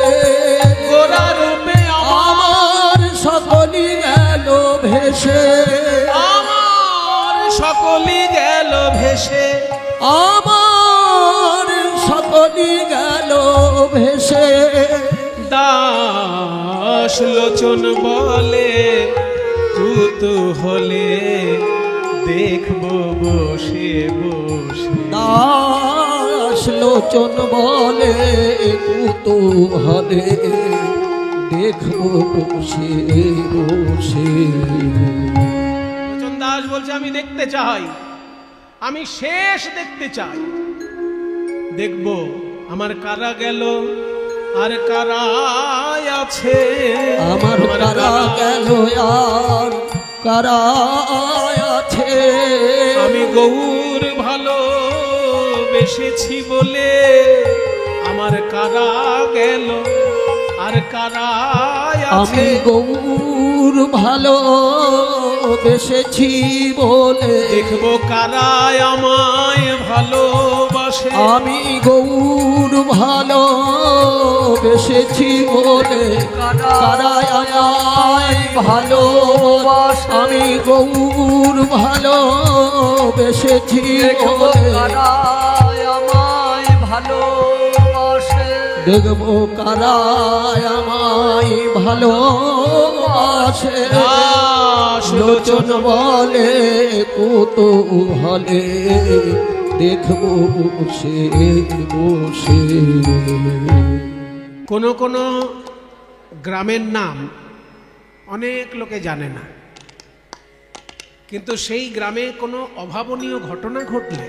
গোরা রূপে আমার সকলই গেল ভেসে আমার সকলই গেল ভেসে। আমার সকলই গেল ভেসে দাস লোচন বলে কুতূহলে দেখবো বসে বসে। দাস লোচন বলে কুতূহলে দেখবো বসে বসে লোচন দাস বলছে আমি দেখতে চাই, আমি শেষ দেখতে চাই। দেখবো আমার কারা গেল আর কারা আছে। আমার কারা গেল আর কারা আছে আমি গৌর ভালো বেসেছি বলে আমার কারা গেল আর কারা আছে। আমি গৌর ভালো বেসেছি বলে দেখবো কারা আমায় ভালোবাসে। আমি গৌর ভালো বেসেছি বলে কারায় আমায় ভালোবাস আমি গৌর ভালো বেসেছি বলে আমায় ভালোবাসে দেখবো কারায় আমায় ভালোবাসে দাস লোচন বলে কৌতূহলে দেখবো বসে বসে কোনো কোনো গ্রামের নাম অনেক লোকে জানে না, কিন্তু সেই গ্রামে কোনো অভাবনীয় ঘটনা ঘটলে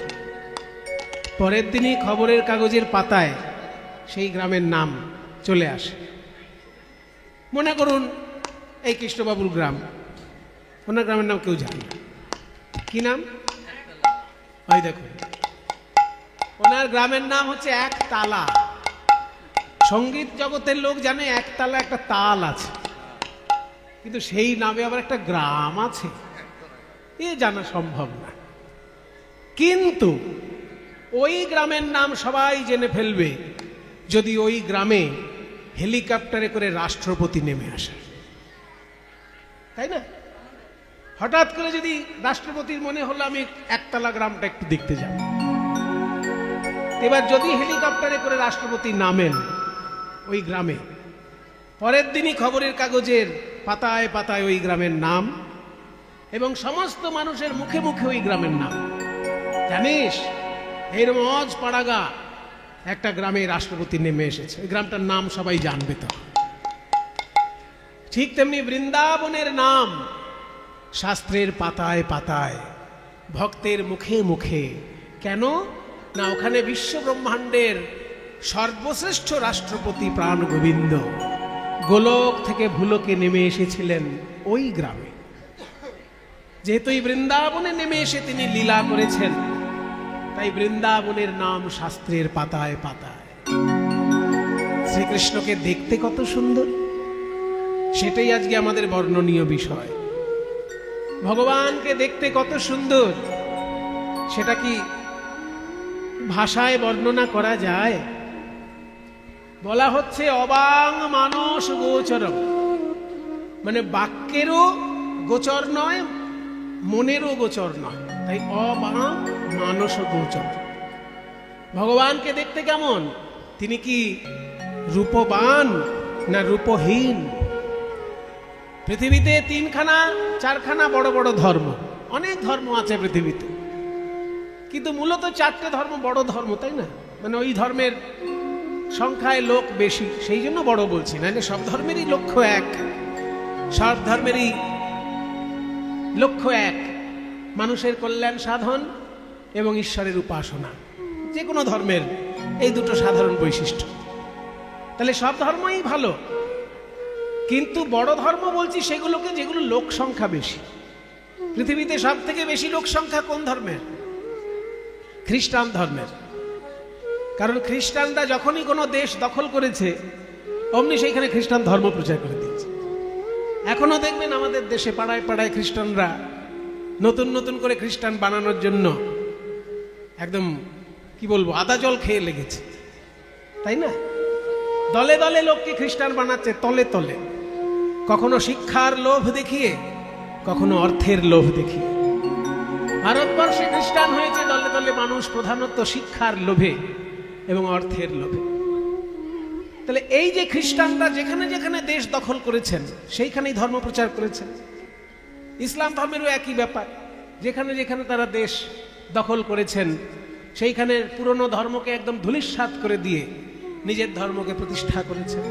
পরের দিনই খবরের কাগজের পাতায় সেই গ্রামের নাম চলে আসে। মনে করুন এই কৃষ্ণবাবুর গ্রাম, ওনার গ্রামের নাম কেউ জানে না। কি নাম? ওই দেখুন, ওনার গ্রামের নাম হচ্ছে একতালা। সঙ্গীত জগতের লোক জানে একতালা একটা তাল আছে, কিন্তু সেই নামে আবার একটা গ্রাম আছে, এ জানা সম্ভব না। কিন্তু ওই গ্রামের নাম সবাই জেনে ফেলবে যদি ওই গ্রামে হেলিকপ্টারে করে রাষ্ট্রপতি নেমে আসে, তাই না? হঠাৎ করে যদি রাষ্ট্রপতির মনে হলো আমি একতলা গ্রামটা একটু দেখতে যাব, এবার যদি হেলিকপ্টারে করে রাষ্ট্রপতি নামেন ওই গ্রামে, পরের দিনই খবরের কাগজের পাতায় পাতায় ওই গ্রামের নাম, এবং সমস্ত মানুষের মুখে মুখে ওই গ্রামের নাম। জানিস এর মজ পাড়াগা একটা গ্রামে রাষ্ট্রপতি নেমে এসেছে, ওই গ্রামটার নাম সবাই জানবে। তো ঠিক তেমনি বৃন্দাবনের নাম শাস্ত্রের পাতায় পাতায়, ভক্তের মুখে মুখে। কেন না? ওখানে বিশ্ব ব্রহ্মাণ্ডের সর্বশ্রেষ্ঠ রাষ্ট্রপতি প্রাণ গোবিন্দ গোলক থেকে ভুলোকে নেমে এসেছিলেন ওই গ্রামে। যেহেতু এই বৃন্দাবনে নেমে এসে তিনি লীলা করেছেন, তাই বৃন্দাবনের নাম শাস্ত্রের পাতায় পাতায়। শ্রীকৃষ্ণকে দেখতে কত সুন্দর, সেটাই আজকে আমাদের বর্ণনীয় বিষয়। ভগবানকে দেখতে কত সুন্দর, সেটা কি ভাষায় বর্ণনা করা যায়? বলা হচ্ছে অবাং মানস গোচরম, মানে বাক্যেরও গোচর নয়, মনেরও গোচর নয়, তাই অবাং মানস গোচর। ভগবানকে দেখতে কেমন? তিনি কি রূপবান না রূপহীন? পৃথিবীতে 3-4খানা বড় বড় ধর্ম, অনেক ধর্ম আছে পৃথিবীতে, কিন্তু মূলত 4টে ধর্ম বড় ধর্ম, তাই না? মানে ওই ধর্মের সংখ্যায় লোক বেশি, সেই জন্য বড় বলছি, নাহলে সব ধর্মেরই লক্ষ্য এক, সব ধর্মেরই লক্ষ্য এক, মানুষের কল্যাণ সাধন এবং ঈশ্বরের উপাসনা। যে কোনো ধর্মের এই দুটো সাধারণ বৈশিষ্ট্য, তাহলে সব ধর্মই ভালো। কিন্তু বড় ধর্ম বলছি সেগুলোকে যেগুলো লোক সংখ্যা বেশি। পৃথিবীতে সব থেকে বেশি লোক সংখ্যা কোন ধর্মের? খ্রিস্টান ধর্মের। কারণ খ্রিস্টানরা যখনই কোনো দেশ দখল করেছে অমনি সেইখানে খ্রিস্টান ধর্ম প্রচার করে দিয়েছে। এখনো দেখবেন আমাদের দেশে পাড়ায় পাড়ায় খ্রিস্টানরা নতুন নতুন করে খ্রিস্টান বানানোর জন্য একদম কি বলবো আদা জল খেয়ে লেগেছে, তাই না? দলে দলে লোককে খ্রিস্টান বানাচ্ছে, তলে তলে, কখনো শিক্ষার লোভ দেখিয়ে, কখনো অর্থের লোভ দেখিয়ে। ভারতবর্ষে খ্রিস্টান হয়েছে দলে দলে মানুষ প্রধানত শিক্ষার লোভে এবং অর্থের লোভে। তাহলে এই যে খ্রিস্টানরা যেখানে যেখানে দেশ দখল করেছেন সেইখানেই ধর্ম প্রচার করেছেন। ইসলাম ধর্মেরও একই ব্যাপার, যেখানে যেখানে তারা দেশ দখল করেছেন সেইখানে পুরনো ধর্মকে একদম ধূলিসাৎ করে দিয়ে নিজের ধর্মকে প্রতিষ্ঠা করেছেন।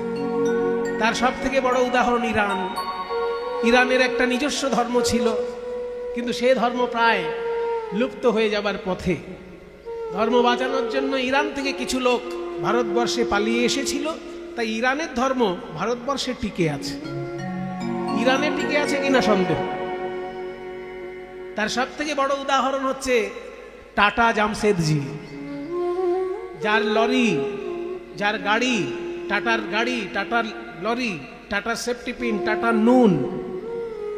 তার সব থেকে বড় উদাহরণ ইরান। ইরানের একটা নিজস্ব ধর্ম ছিল, কিন্তু সে ধর্ম প্রায় লুপ্ত হয়ে যাবার পথে। ধর্ম বাঁচানোর জন্য ইরান থেকে কিছু লোক ভারতবর্ষে পালিয়ে এসেছিল, তাই ইরানের ধর্ম ভারতবর্ষে টিকে আছে। ইরানে টিকে আছে কিনা সন্দেহ। তার সব থেকে বড় উদাহরণ হচ্ছে টাটা জামশেদজি, যার লরি, যার গাড়ি, টাটার গাড়ি, টাটার লরি, টাটার সেফটি পিন, টাটার নুন,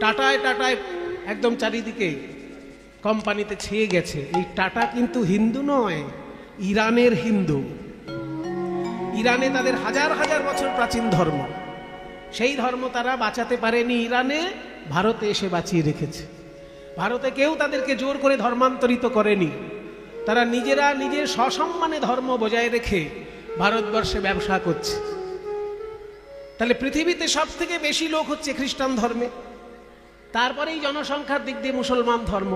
টাটায় টাটায় একদম চারিদিকে কোম্পানিতে ছেয়ে গেছে। এই টাটা কিন্তু হিন্দু নয়, ইরানের হিন্দু। ইরানে তাদের হাজার হাজার বছর প্রাচীন ধর্ম, সেই ধর্ম তারা বাঁচাতে পারেনি ইরানে, ভারতে এসে বাঁচিয়ে রেখেছে। ভারতে কেউ তাদেরকে জোর করে ধর্মান্তরিত করেনি, তারা নিজেরা নিজের সসম্মানে ধর্ম বজায় রেখে ভারতবর্ষে ব্যবসা করছে। তাহলে পৃথিবীতে সব থেকে বেশি লোক হচ্ছে খ্রিস্টান ধর্মে, তারপরেই জনসংখ্যার দিক দিয়ে মুসলমান ধর্ম,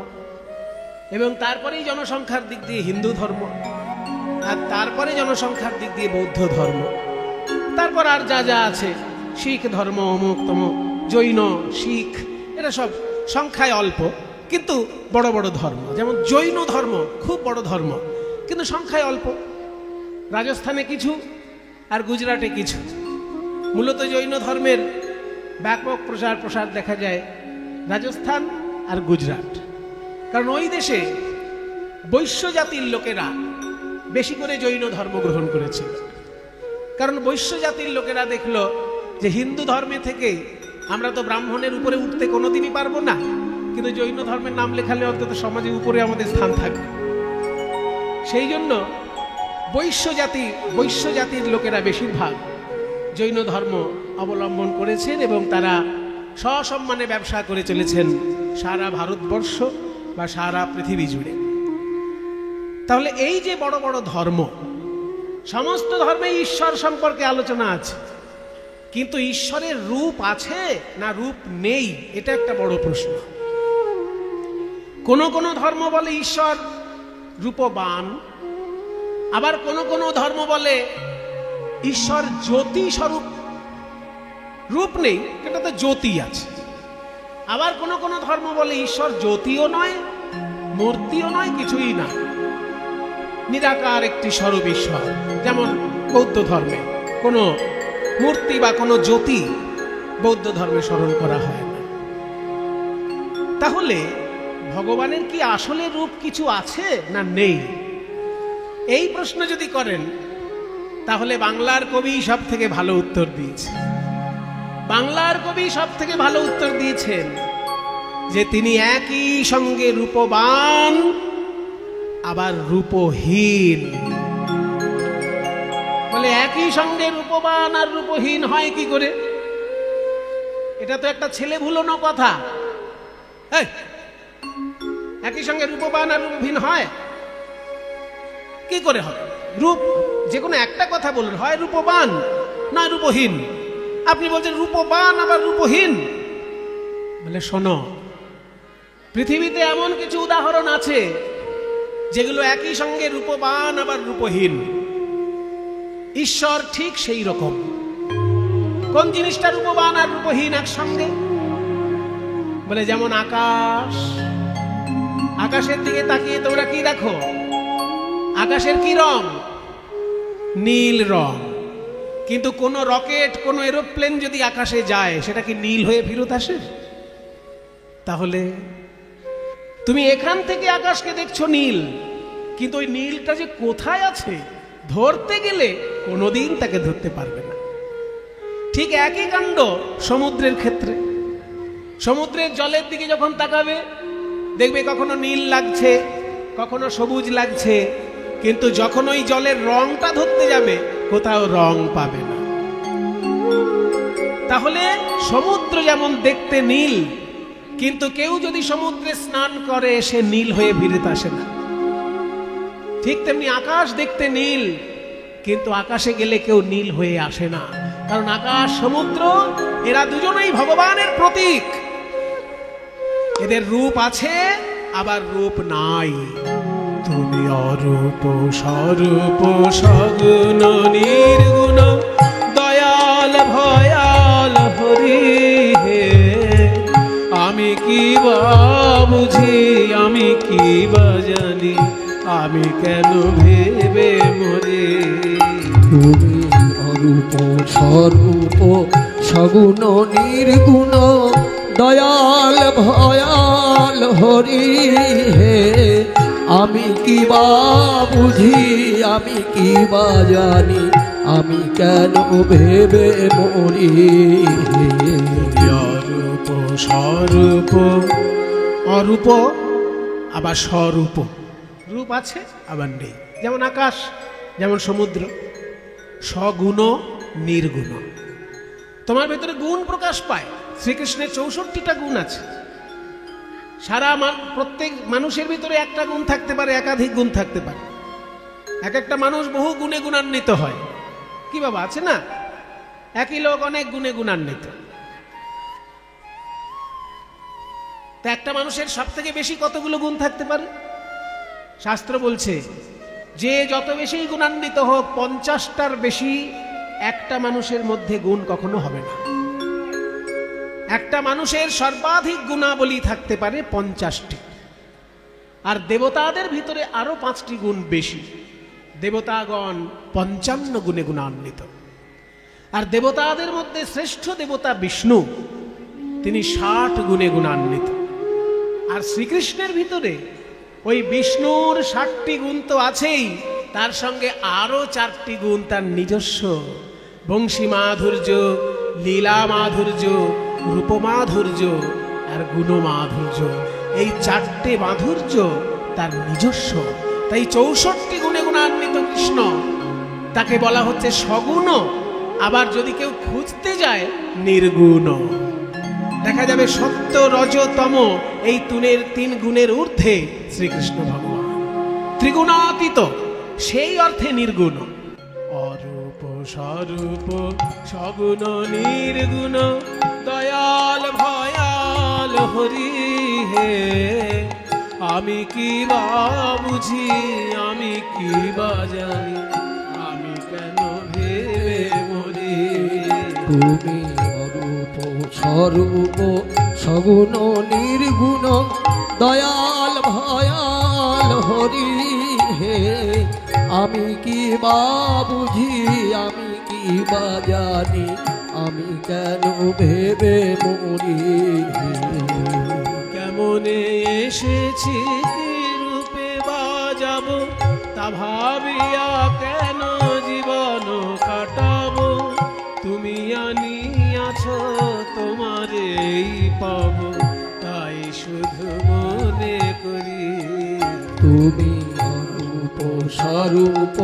এবং তারপরেই জনসংখ্যার দিক দিয়ে হিন্দু ধর্ম, আর তারপরে জনসংখ্যার দিক দিয়ে বৌদ্ধ ধর্ম, তারপর আর যা যা আছে শিখ ধর্ম, অমুক তমুক, জৈন, শিখ, এরা সব সংখ্যায় অল্প কিন্তু বড় বড় ধর্ম। যেমন জৈন ধর্ম খুব বড় ধর্ম, কিন্তু সংখ্যায় অল্প। রাজস্থানে কিছু, আর গুজরাটে কিছু। মূলত জৈন ধর্মের ব্যাপক প্রসার দেখা যায় রাজস্থান আর গুজরাট, কারণ ওই দেশে বৈশ্য জাতির লোকেরা বেশি করে জৈন ধর্ম গ্রহণ করেছিল। কারণ বৈশ্য জাতির লোকেরা দেখলো যে হিন্দু ধর্মে থেকে আমরা তো ব্রাহ্মণের উপরে উঠতে কোনোদিনই পারবো না, কিন্তু জৈন ধর্মের নাম লেখালে অন্তত সমাজে উপরে আমাদের স্থান থাকবে। সেই জন্য বৈশ্য জাতির লোকেরা বেশিরভাগ জৈন ধর্ম অবলম্বন করেছেন এবং তারা সসম্মানে ব্যবসা করে চলেছেন সারা ভারতবর্ষ বা সারা পৃথিবী জুড়ে। তাহলে এই যে বড় বড় ধর্ম, সমস্ত ধর্মে ঈশ্বর সম্পর্কে আলোচনা আছে, কিন্তু ঈশ্বরের রূপ আছে না রূপ নেই, এটা একটা বড় প্রশ্ন। কোন কোন ধর্ম বলে ঈশ্বর রূপবান, আবার কোন কোন ধর্ম বলে ঈশ্বর জ্যোতি স্বরূপ, রূপ নেই এটা তো জ্যোতি আছে। আবার কোন কোন ধর্ম বলে ঈশ্বর জ্যোতিও নয়, মূর্তিও নয়, কিছুই না, নিরাকার একটি স্বরূপ ঈশ্বর। যেমন বৌদ্ধ ধর্মে কোনো মূর্তি বা কোনো জ্যোতি বৌদ্ধ ধর্মে স্মরণ করা হয় না। তাহলে ভগবানের কি আসলে রূপ কিছু আছে না নেই? এই প্রশ্ন যদি করেন তাহলে বাংলার কবি সব থেকে ভালো উত্তর দিয়েছে। বাংলার কবি সব থেকে ভালো উত্তর দিয়েছেন যে তিনি একই সঙ্গে রূপবান আবার রূপহীন। বলে একই সঙ্গে রূপবান আর রূপহীন হয় কি করে? এটা তো একটা ছেলে ভুলানো কথা। একই সঙ্গে রূপবান আর রূপহীন হয় কি করে হবে? রূপ যে কোনো একটা কথা বলুন, হয় রূপবান না রূপহীন। আপনি বলছেন রূপবান আবার রূপহীন। বলে শোনো, পৃথিবীতে এমন কিছু উদাহরণ আছে যেগুলো একই সঙ্গে রূপবান আবার রূপহীন। ঈশ্বর ঠিক সেই রকম। কোন জিনিসটা রূপবান আর রূপহীন একসঙ্গে? বলে যেমন আকাশ। আকাশের দিকে তাকিয়ে তোমরা কি দেখো? আকাশের কি রং? নীল রং। কিন্তু কোন রকেট, কোন এরোপ্লেন যদি আকাশে যায় সেটা কি নীল হয়ে ফেরত আসে? তাহলে তুমি এখান থেকে আকাশকে দেখছো নীল, কিন্তু ওই নীলটা যে কোথায় আছে ধরতে গেলে কোনোদিন তাকে ধরতে পারবে না। ঠিক একই কাণ্ড সমুদ্রের ক্ষেত্রে। সমুদ্রের জলের দিকে যখন তাকাবে দেখবে কখনো নীল লাগছে, কখনো সবুজ লাগছে, কিন্তু যখন ওই জলের রংটা ধরতে যাবে কোথাও রং পাবে না। তাহলে সমুদ্র যেমন দেখতে নীল, কিন্তু কেউ যদি সমুদ্রে স্নান করে সে নীল হয়ে ফিরত আসে না। ঠিক তেমনি আকাশ দেখতে নীল, কিন্তু আকাশে গেলে কেউ নীল হয়ে আসে না, কারণ আকাশ সমুদ্র এরা দুজনেই ভগবানের প্রতীক। এদের রূপ আছে আবার রূপ নাই। তুমি অরূপ স্বরূপ সগুণ নির্গুণ দয়াল ভয়াল হরি হে। আমি কি বা বুঝি, আমি কি বা জানি, আমি কেন ভেবে মরে। তুমি অরূপ স্বরূপ সগুণ নির্গুণ দয়াল ভয়াল হরি হে। আমি কি বা বুঝি, আমি কি বা জানি, আমি কেন ভেবে মরি। অরূপ স্বরূপ, অরূপ আবার স্বরূপ, রূপ আছে আবার নেই। যেমন আকাশ, যেমন সমুদ্র। সগুণ নির্গুণ, তোমার ভেতরে গুণ প্রকাশ পায়। শ্রীকৃষ্ণের 64টা গুণ আছে। সারা প্রত্যেক মানুষের ভিতরে একটা গুণ থাকতে পারে, একাধিক গুণ থাকতে পারে। এক একটা মানুষ বহু গুণে গুণান্বিত হয়। কি বাবা আছে না? একই লোক অনেক গুণে গুণান্বিত। তা একটা মানুষের সব থেকে বেশি কতগুলো গুণ থাকতে পারে? শাস্ত্র বলছে যে যত বেশি গুণান্বিত হোক, 50টার বেশি একটা মানুষের মধ্যে গুণ কখনো হবে না। একটা মানুষের সর্বাধিক গুণাবলী থাকতে পারে 50টি। আর দেবতাদের ভিতরে আরো 5টি গুণ বেশি। দেবতাগণ 55 গুণে গুণান্বিত। আর দেবতাদের মধ্যে শ্রেষ্ঠ দেবতা বিষ্ণু, তিনি 60 গুণে গুণান্বিত। আর শ্রীকৃষ্ণের ভিতরে ওই বিষ্ণুর 60টি গুণ তো আছেই, তার সঙ্গে আরো 4টি গুণ তার নিজস্ব। বংশী মাধুর্য, লীলা মাধুর্য, রূপমাধুর্য আর গুণমাধুর্য, এই 4টে মাধুর্য তার নিজস্ব। তাই 64 গুণে গুণান্বিত কৃষ্ণ, তাকে বলা হচ্ছে সগুণ। আবার যদি কেউ খুঁজতে যায়, নির্গুণ। দেখা যাবে সত্য, রজ, তম এই 3 গুণের ঊর্ধ্বে শ্রীকৃষ্ণ ভগবান, ত্রিগুণাতীত, সেই অর্থে নির্গুণ। অরূপ স্বরূপ সগুণ নির্গুণ, দয়াল ভয়াল হরি হে। আমি কি বা বুঝি, আমি কি বা জানি, আমি কেন ভেবে মরি। তুমি অরূপ স্বরূপ সগুণ নির্গুণ, দয়াল ভয়াল হরি হে। আমি কি বা বুঝি, আমি কি বা জানি, আমি কেন ভেবে মরি। কেমনে এসেছি, কি রূপে বাজাব, তা ভাবিয়া কেন জীবন কাটাবো। তুমি আনিয়াছ, তোমারেই পাব, তাই শুধু মনে করি। তুমি অরূপ স্বরূপ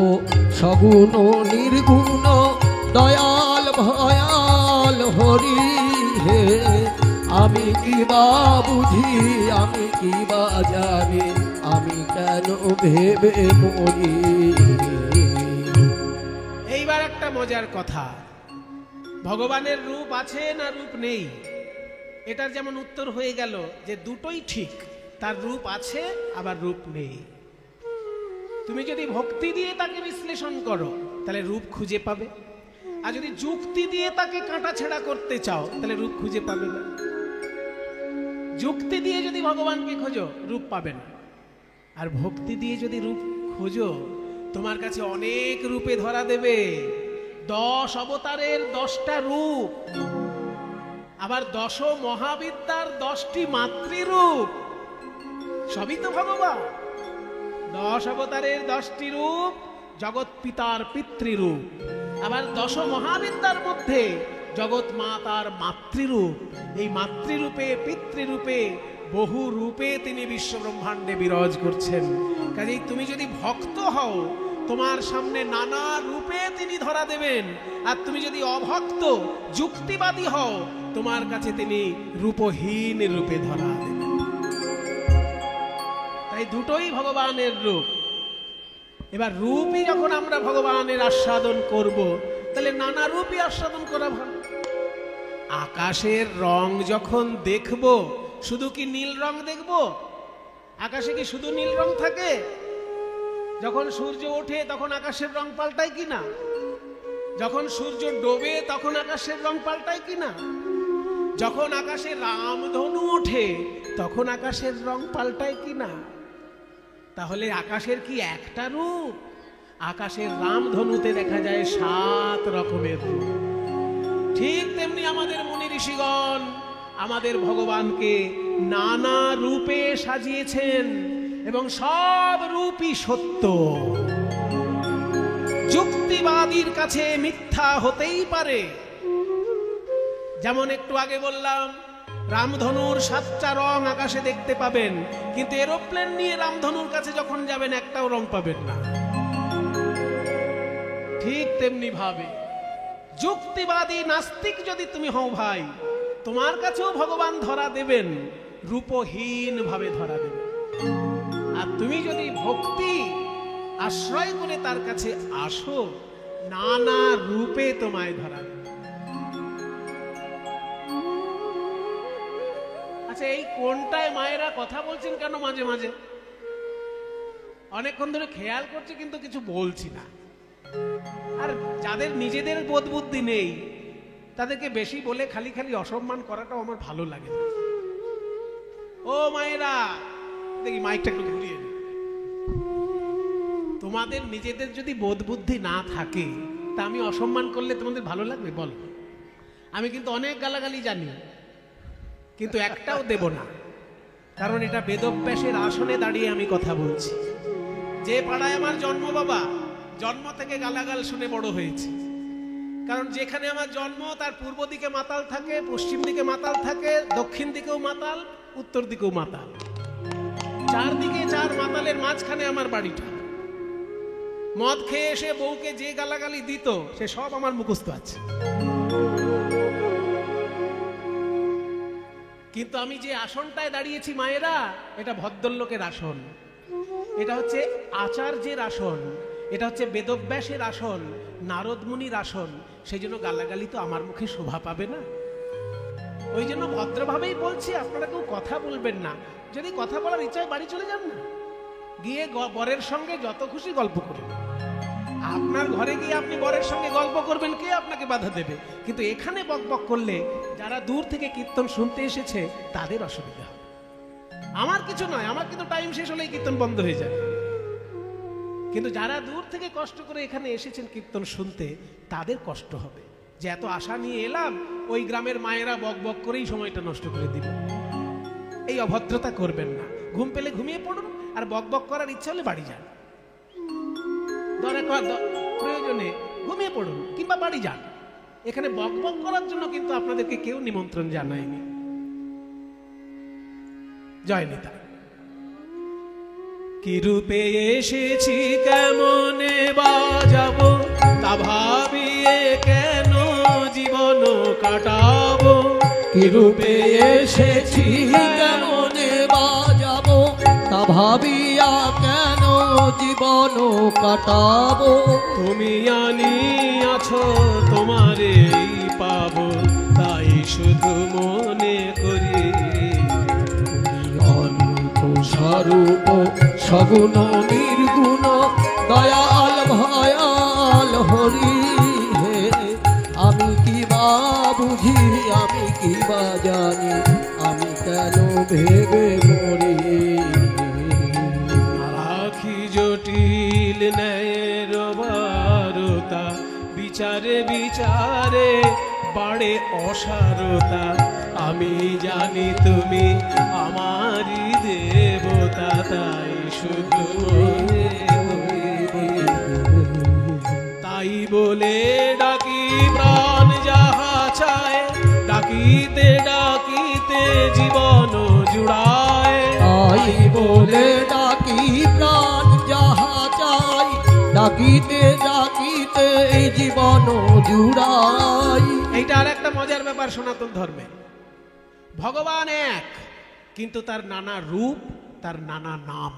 সগুণ নির্গুণ, দয়াল ভয়াল হরি হে। আমি কি বা বুঝি, আমি কি বা জানি, আমি কেন ভেবে মরি। এইবার একটা মজার কথা, ভগবানের রূপ আছে না রূপ নেই? এটার যেমন উত্তর হয়ে গেল যে দুটোই ঠিক, তার রূপ আছে আবার রূপ নেই। তুমি যদি ভক্তি দিয়ে তাকে বিশ্লেষণ করো, তাহলে রূপ খুঁজে পাবে। আর যদি যুক্তি দিয়ে তাকে কাটাছেঁড়া করতে চাও, তাহলে রূপ খুঁজে পাবে না। যুক্তি দিয়ে যদি ভগবানকে খোঁজো, রূপ পাবে না। আর ভক্তি দিয়ে যদি রূপ খোঁজো, তোমার কাছে অনেক রূপে ধরা দেবে। 10 অবতারের 10টা রূপ, আবার 10 মহাবিদ্যার 10টি মাতৃরূপ, সবই তো ভগবান। 10 অবতারের 10টি রূপ জগৎ পিতার পিতৃরূপ, আবার 10 মহাবিদ্যার মধ্যে জগৎ মাতার মাতৃরূপ। এই মাতৃরূপে, পিতৃরূপে, বহু রূপে তিনি বিশ্ব ব্রহ্মাণ্ডে বিরাজ করছেন। কাজেই তুমি যদি ভক্ত হও, তোমার সামনে নানা রূপে তিনি ধরা দেবেন। আর তুমি যদি অভক্ত, যুক্তিবাদী হও, তোমার কাছে তিনি রূপহীন রূপে ধরা দেবেন। তাই দুটোই ভগবানের রূপ। এবার রূপই যখন আমরা ভগবানের আস্বাদন করব, তাহলে নানা রূপই আস্বাদন করা ভালো। আকাশের রং যখন দেখব, শুধু কি নীল রং দেখব? আকাশে কি শুধু নীল রং থাকে? যখন সূর্য ওঠে তখন আকাশের রং পাল্টায় কিনা? যখন সূর্য ডোবে তখন আকাশের রং পাল্টায় কিনা? যখন আকাশে রামধনু ওঠে তখন আকাশের রং পাল্টায় কিনা? তাহলে আকাশের কি একটা রূপ? আকাশের রামধনুতে দেখা যায় 7 রকমের রূপ। ঠিক তেমনি আমাদের মুনি ঋষিগণ আমাদের ভগবানকে নানা রূপে সাজিয়েছেন, এবং সব রূপই সত্য। যুক্তিবাদীর কাছে মিথ্যা হতেই পারে। যেমন একটু আগে বললাম, রামধনুর 7টা রং আকাশে দেখতে পাবেন, কিন্তু এরোপ্লেন নিয়ে রামধনুর কাছে যখন যাবেন একটাও রং পাবেন না। ঠিক তেমনি ভাবে যুক্তিবাদী নাস্তিক যদি তুমি হও ভাই, তোমার কাছেও ভগবান ধরা দেবেন, রূপহীন ভাবে ধরা দেবেন। আর তুমি যদি ভক্তি আশ্রয় করে তার কাছে আসো, নানা রূপে তোমায় ধরা দেবে। আচ্ছা, এই কোনটায় মায়েরা কথা বলছেন কেন মাঝে মাঝে? অনেকক্ষণ ধরে খেয়াল করছি কিন্তু কিছু বলছি না। আর যাদের নিজেদের বোধ বুদ্ধি নেই, তাদেরকে বেশি বলে খালি খালি অসম্মান করাটাও আমার ভালো লাগে না। ও মায়েরা, দেখি মাইকটা একটু ঘুরিয়ে নে। তোমাদের নিজেদের যদি বোধ বুদ্ধি না থাকে, তা আমি অসম্মান করলে তোমাদের ভালো লাগবে বল? আমি কিন্তু অনেক গালাগালি জানি, কিন্তু একটাও দেব না, কারণ এটা বেদব্যাসের আসনে দাঁড়িয়ে আমি কথা বলছি। যে পাড়ায় আমার জন্ম, বাবা জন্ম থেকে গালাগাল শুনে বড় হয়েছে। কারণ যেখানে আমার জন্ম তার পূর্ব দিকে মাতাল থাকে, পশ্চিম দিকে মাতাল থাকে, দক্ষিণ দিকেও মাতাল, উত্তর দিকেও মাতাল, চারদিকে চার মাতালের মাঝখানে আমার বাড়িটা। মদ খেয়ে এসে বউকে যে গালাগালি দিত সে সব আমার মুখস্থ আছে। কিন্তু আমি যে আসনটায় দাঁড়িয়েছি মায়েরা, এটা ভদ্রলোকের আসন, এটা হচ্ছে আচার্যের আসন, এটা হচ্ছে বেদব্যাসের আসন, নারদ মুনির আসন। সেই জন্য গালাগালি তো আমার মুখে শোভা পাবে না। ওই জন্য ভদ্রভাবেই বলছি, আপনারা কেউ কথা বলবেন না। যদি কথা বলার ইচ্ছা হয় বাড়ি চলে যান না, গিয়ে বরের সঙ্গে যত খুশি গল্প করুন। আপনার ঘরে গিয়ে আপনি বরের সঙ্গে গল্প করবেন, কে আপনাকে বাধা দেবে? কিন্তু এখানে বকবক করলে যারা দূর থেকে কীর্তন শুনতে এসেছে তাদের অসুবিধা হবে। আমার কিছু নয়, আমার কিন্তু টাইম শেষ হলেই কীর্তন বন্ধ হয়ে যায়। কিন্তু যারা দূর থেকে কষ্ট করে এখানে এসেছেন কীর্তন শুনতে, তাদের কষ্ট হবে যে এত আশা নিয়ে এলাম, ওই গ্রামের মায়েরা বকবক করেই সময়টা নষ্ট করে দিল। এই অভদ্রতা করবেন না। ঘুম পেলে ঘুমিয়ে পড়ুন, আর বকবক করার ইচ্ছা হলে বাড়ি যান, প্রয়োজনে ঘুমিয়ে পড়ুন কিংবা বাড়ি যান। এখানে বকবক করার জন্য কিন্তু আপনাদেরকে কেউ নিমন্ত্রণ জানায়নি। জয় নিতা। কি রূপে এসেছি কেমনে বাজাবো, তা ভাবিয়ে কেন জীবন কাটাবো। কি রূপে এসেছি কেমনে বাজাবো, তা ভাবিয়া কেন জীবন কাটাবো। তুমি আনিয়াছো তোমারেই পাবো, তাই শুধু মনে করি। অনন্ত স্বরূপ সগুণ নির্গুণ দয়াল ভয়াল হরি হে। আমি কি বা বুঝি, আমি কি বা জানি, আমি কেন ভেবে মরি। আখি জটিল ন্যায়ের বারতা, বিচারে বিচারে বাড়ে অসারতা। আমি জানি তুমি আমারই দেবতা, তাই শুধু তাই বলে ডাকি প্রাণ যাহা চায়, ডাকিতে ডাকিতে জীবন জুড়ায়। তাই বলে ডাকি প্রাণ যাহা চাই, ডাকিতে ডাকিতে জীবন জুড়াই। এইটা আর একটা মজার ব্যাপার সনাতন ধর্মে। ভগবান এক, কিন্তু তার নানা রূপ, তার নানা নাম।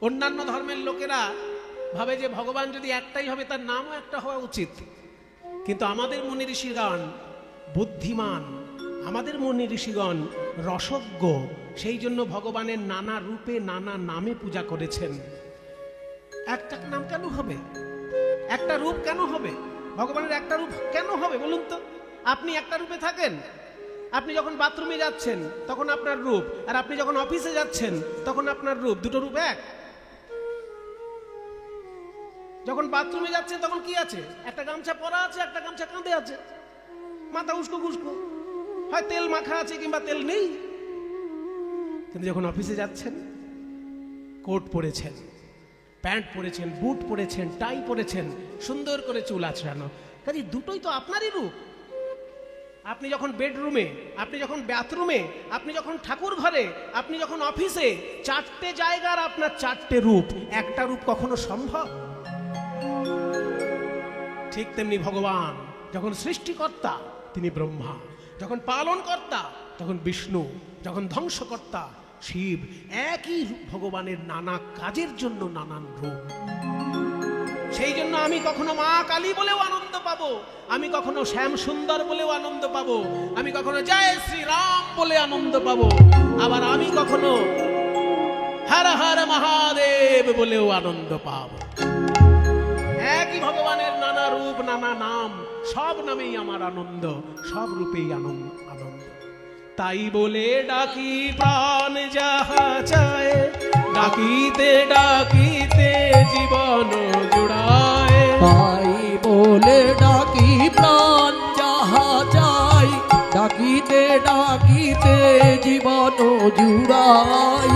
অন্যান্য ধর্মের লোকেরা ভাবে যে ভগবান যদি একটাই হবে তার নামও একটা হওয়া উচিত, কিন্তু আমাদের মুনি ঋষিগণ বুদ্ধিমান, আমাদের মুনি ঋষিগণ রসজ্ঞ, সেই জন্য ভগবানের নানা রূপে নানা নামে পূজা করেছেন। একটা নাম কেন হবে, একটা রূপ কেন হবে, ভগবানের একটা রূপ কেন হবে বলুন তো? আপনি একটা রূপে থাকেন, আপনি যখন বাথরুমে যাচ্ছেন তখন আপনার রূপ, আর আপনি যখন অফিসে যাচ্ছেন তখন আপনার রূপ, দুটো রূপ এক। যখন বাথরুমে যাচ্ছেন তখন কি আছে, একটা গামছা পরা আছে, একটা গামছা কাঁধে আছে, মাথা উস্কো খুস্কো, হয় তেল মাখা আছে কিংবা তেল নেই। কিন্তু যখন অফিসে যাচ্ছেন কোট পরেছেন, প্যান্ট পরেছেন, বুট পরেছেন, টাই পরেছেন, সুন্দর করে চুল আছড়ানো, কাজে দুটোই তো আপনারই রূপ। আপনি যখন বেডরুমে, আপনি যখন বাথরুমে, আপনি যখন ঠাকুর ঘরে, আপনি যখন অফিসে, চারটে জায়গার আপনার চারটে রূপ, একটা রূপ কখনো সম্ভব? ঠিক তেমনি ভগবান যখন সৃষ্টিকর্তা তিনি ব্রহ্মা, যখন পালনকর্তা তখন বিষ্ণু, যখন ধ্বংসকর্তা শিব। একই ভগবানের নানা কাজের জন্য নানান রূপ। সেই জন্য আমি কখনো মা কালী বলেও আনন্দ পাবো, আমি কখনো শ্যাম সুন্দর বলেও আনন্দ পাবো, আমি কখনো জয় শ্রী রাম বলে আনন্দ পাবো, আবার আমি কখনো হর হর মহাদেব বলেও আনন্দ পাবো। একই ভগবানের নানা রূপ নানা নাম, সব নামেই আমার আনন্দ, সব রূপেই আনন্দ। তাই বলে ডাকি প্রাণ যাহা চায়, ডাকিতে ডাকিতে জীবন জুড়ায়। তাই বলে বলে ডাকি প্রাণ যাহা চাই, ডাকিতে ডাকিতে জীবন জুড়াই।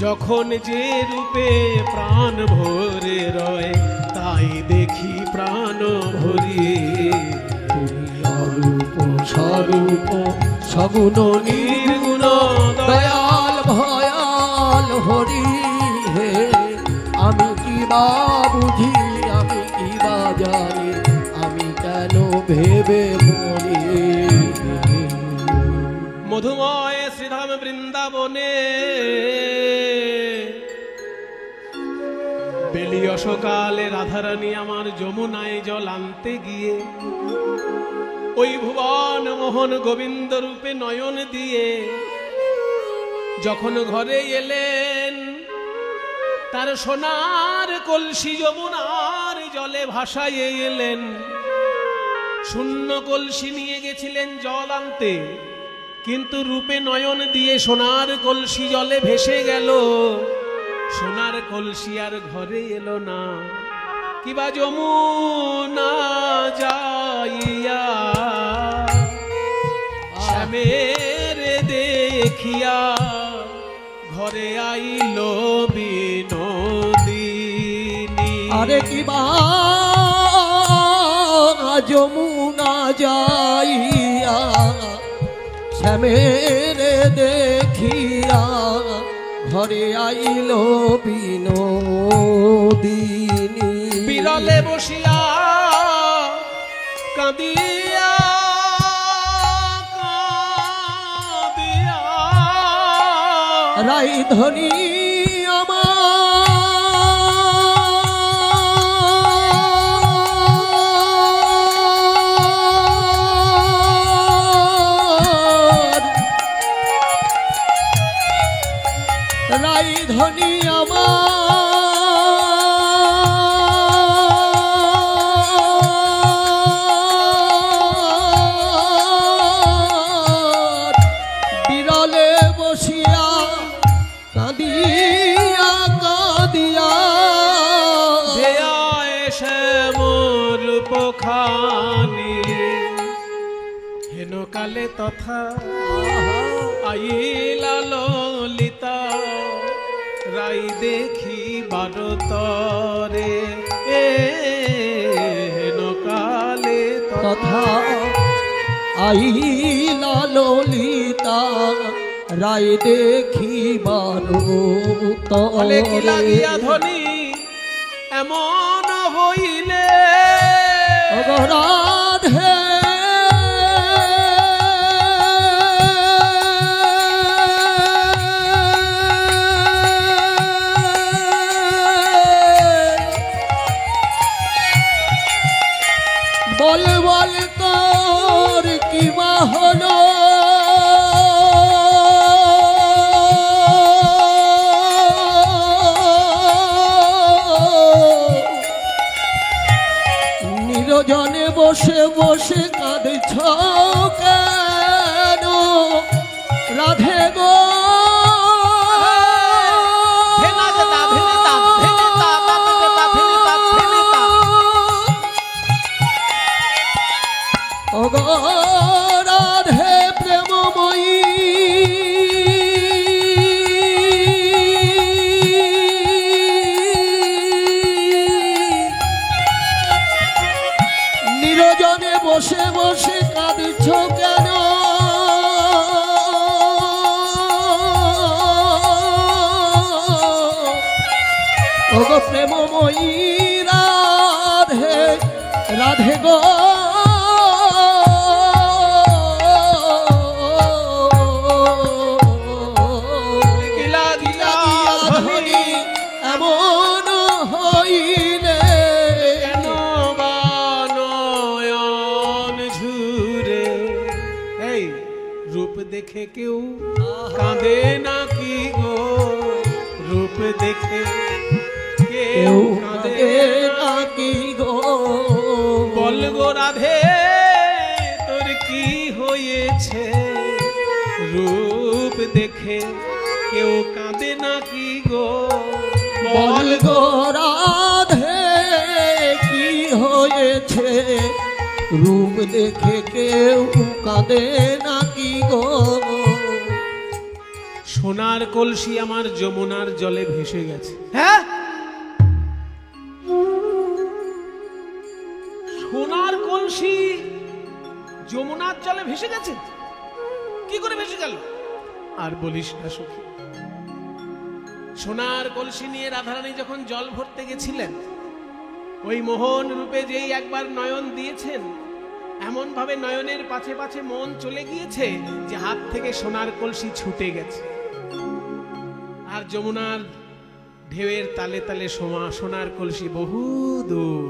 যখন যে রূপে প্রাণ ভরে রয়, তাই দেখি প্রাণ ভরিয়ে। তুমি অরূপ স্বরূপ সগুণ নির্গুণ দয়াল ভয়াল হরি হে। আমি কি বা বুঝি, আমি কি বা জানি, আমি কেন ভেবে মরি। মধুময় শ্রীধাম বৃন্দাবনে বেলিয় সকালে রাধারানী আমার যমুনায় জল আনতে গিয়ে ওই ভুবন মোহন গোবিন্দ রূপে নয়ন দিয়ে যখন ঘরে এলেন, তার সোনার কলসি যমুনার জলে ভাসাইয়ে এলেন। শূন্য কলসি নিয়ে গেছিলেন জল আনতে, কিন্তু রূপে নয়ন দিয়ে সোনার কলসি জলে ভেসে গেল। সোনার কলসি আর ঘরে এলো না। কিবা যমুনা যাইয়া শ্যামের দেখিয়া ঘরে আইল বিনোদিনী। আরে কি বা যমুনা যাইয়া শ্যামের দেখিয়া ঘরে আইল বিনোদিনী। বিরলে বসিয়া কাঁদিয়া কাঁদিয়া রাইধনী আমার, রাইধনী আমার, বিরলে বসিয়া কাঁদিয়া কাঁদিয়া এসে মোর পোখানি হেন কালে তথা আইলা ললিতা রাই দেখি বারতরে হেন কালে তথা আইলা ললিতা রায় দেখিবার তলে কি লাগিয়া ধ্বনি এমন হইলে রাধে বল বল তোর কি বা হলো নিরজনে বসে বসে কাঁদছ কেন রাধে গো ওগো রাধে প্রেমময়ী নিরজনে বসে বসে কাঁদছ কেন ওগো প্রেমময়ী রাধে রাধে গো এমন হইলে কেন বা নয়ন ঝুরে। এই রূপ দেখে কেউ কাঁদে নাকি গো, রূপ দেখে কেউ কাঁদে নাকি গো। বল গো রাধে তোর কি হয়েছে, রূপ দেখে কেউ কাঁদে নাকি গো। বল গো রাধে কি হয়েছে সে রূপ দেখে কেউ কাঁদে নাকি গো। সোনার কলসি আমার যমুনার জলে ভেসে গেছে। হ্যাঁ, সোনার কলসি যমুনার জলে ভেসে গেছে। কি করে ভেসে গেল? আর বলিস না সখী, সোনার কলসি নিয়ে রাধারানী যখন জল ভরতে গেছিলেন, ওই মোহন রূপে যেই একবার নয়ন দিয়েছেন, এমন ভাবে নয়নের পাছে পাছে মন চলে গিয়েছে যে হাত থেকে সোনার কলসি ছুটে গেছে। আর যমুনার ঢেউয়ের তালে তালে সোনার কলসি বহু দূর।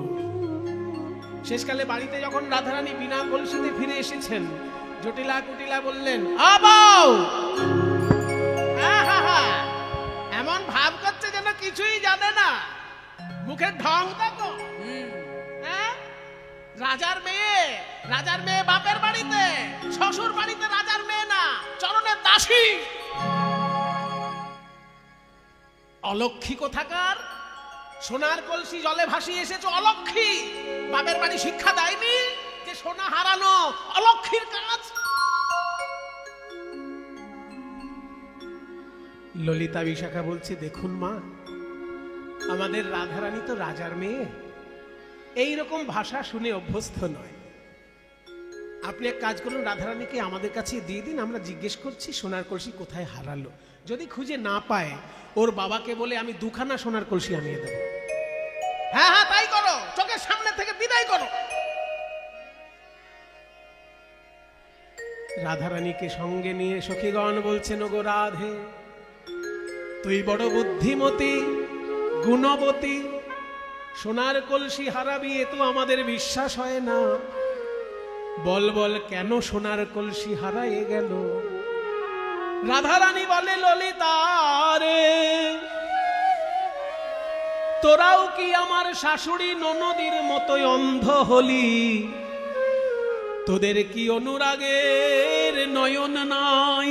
শেষকালে বাড়িতে যখন রাধারানী বিনা কলসিতে ফিরে এসেছেন, জটিলা কুটিলা বললেন, আবাও, এমন ভাব করছে যেন কিছুই জানে না, মুখের ঢং দেখো। রাজার মেয়ে বাপের বাড়িতে, শ্বশুর বাড়িতে রাজার মেয়ে না, চরণের দাসী। অলক্ষী কোথাকার, সোনার কলসি জলে ভাসিয়ে এসেছো অলক্ষী। বাপের বাড়ি শিক্ষা দেয়নি যে সোনা হারানো অলক্ষীর কাজ। ললিতা বিশাখা বলছে, দেখুন মা, আমাদের রাধারানী তো রাজার মেয়ে, এই রকম ভাষা শুনে অভ্যস্ত নয়। আপনি এক কাজ করুন, রাধারানীকে আমাদের কাছে দিয়ে দিন, আমরা জিজ্ঞেস করছি সোনার কলসি কোথায় হারালো। যদি খুঁজে না পায়, ওর বাবাকে বলে আমি দুখানা সোনার কলসি আনিয়ে দেব। হ্যাঁ হ্যাঁ, তাই করো, চোখের সামনে থেকে বিদায় করো। রাধারানীকে সঙ্গে নিয়ে সখীগণ বলছেন, ওগো রাধে, তুই বড় বুদ্ধিমতী, গুণবতী, সোনার কলসি হারাবি এ তো আমাদের বিশ্বাস হয় না। বল বল কেন সোনার কলসি হারায়ে গেল? রাধারানী বলে, ললিতা রে, তোরাও কি আমার শাশুড়ি ননদির মতোই অন্ধ হলি? তোদের কি অনুরাগের নয়ন নাই?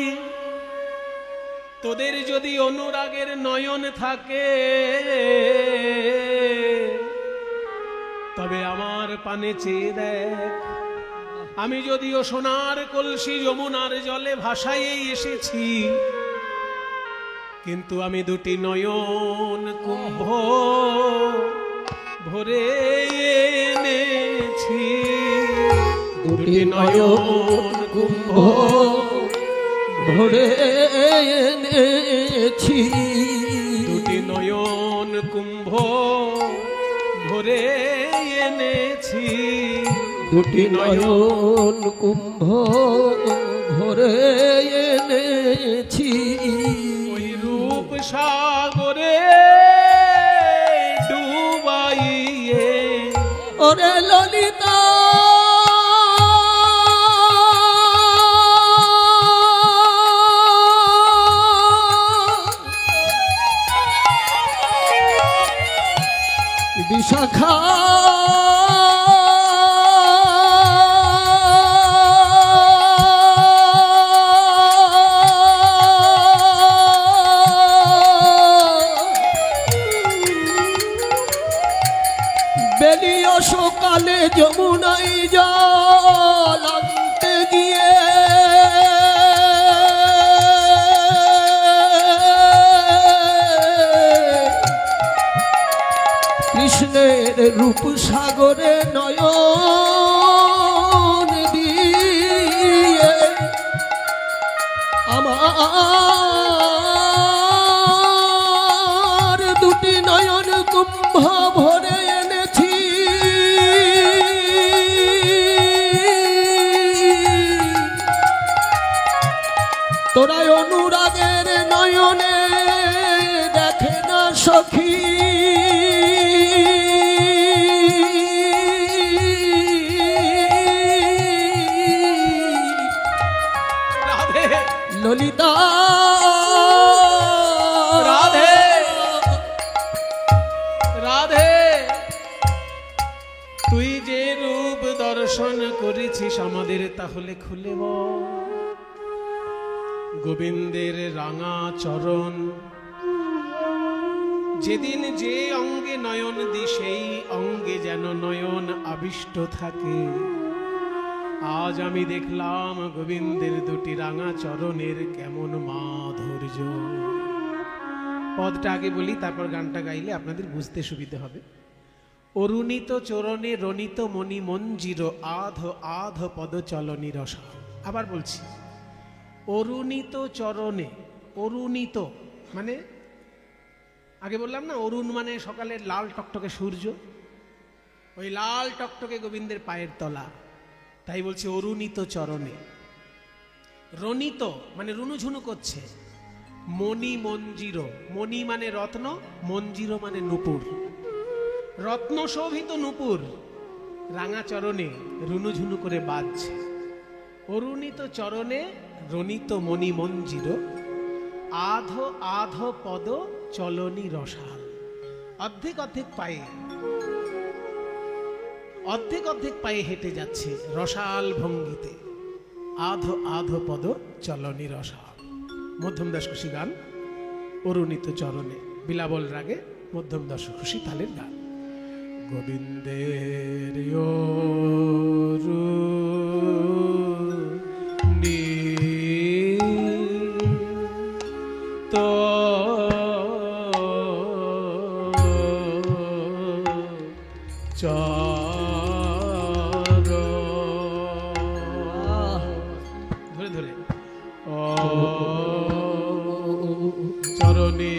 তোদের যদি অনুরাগের নয়ন থাকে, তবে আমার পানে চেয়ে দেখ। আমি যদিও সোনার কলসি যমুনার জলে ভাসাইয়ে এসেছি, কিন্তু আমি দুটি নয়ন কুম্ভ ভরে এনেছি। দুটি নয়ন কুম্ভ ভরে এনেছি। দুটি নয়ন কুম্ভ ভরে এনেছি। দুটি নয়ন কুম্ভ ভরে এনেছি। ওই রূপ সাগরে ডুবাইয়ে, ওরে ললিতা বিশাখা বেলিও সকালে যমুনাই জল আনতে গিয়ে কৃষ্ণের রূপ সাগরে নয়ন দিয়ে আমার দুটি নয়ন কুম্ভ ভরে এনেছি। তোরা অনুরাগের নয়নে দেখে না সখী, ললিতা রাধে রাধে, তুই যে রূপ দর্শন করেছিস আমাদের তাহলে খুলে বল। গোবিন্দের রাঙা চরণ যেদিন যে অঙ্গে নয়ন দি সেই অঙ্গে যেন নয়ন আবিষ্ট থাকে। আজ আমি দেখলাম গোবিন্দের দুটি রাঙা চরণের কেমন মাধুর্য। পদটা আগে বলি, তারপর গানটা গাইলে আপনাদের বুঝতে সুবিধা হবে। অরুণিত চরণে রণিত মণি মঞ্জির আধ আধ পদ চলনি রস। আবার বলছি, অরুণিত চরণে, অরুণিত মানে আগে বললাম না, অরুণ মানে সকালের লাল টকটকে সূর্য, ওই লাল টকটকে গোবিন্দের পায়ের তলা, তাই বলছে অরুণিত চরণে। রণিত মানে রুনুঝুনু করছে। মণি মঞ্জির, মণি মানে রত্ন, মঞ্জির মানে নুপুর, রত্ন শোভিত নুপুর রাঙা চরণে রুনুঝুনু করে বাজছে। অরুণিত চরণে রণিত মণি মঞ্জির আধ আধ পদ চলনি রসাল। অর্ধেক অর্ধেক পায়ে, অর্ধেক অর্ধেক পায়ে হেঁটে যাচ্ছে রসাল ভঙ্গিতে। আধ আধ পদ চলনি রসাল। মধ্যম দশখুশি গান, অরুণিত চরণে, বিলাবল রাগে মধ্যম দশখুশি তালের গান। গোবিন্দের তো ধরে ধরে চরণে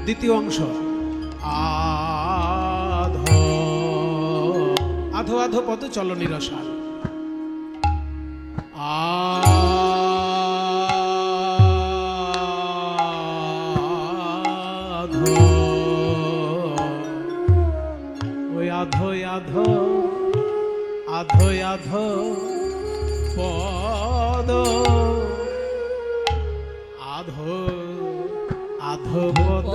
দ্বিতীয় অংশ আধো আধো আধো পদ চল নিরসাল আধো ওই আধো আধো আধো আধো পদ আধো আধো পদ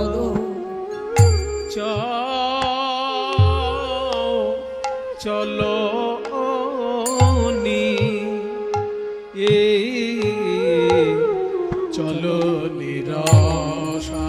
চলো নি চলো নিরসা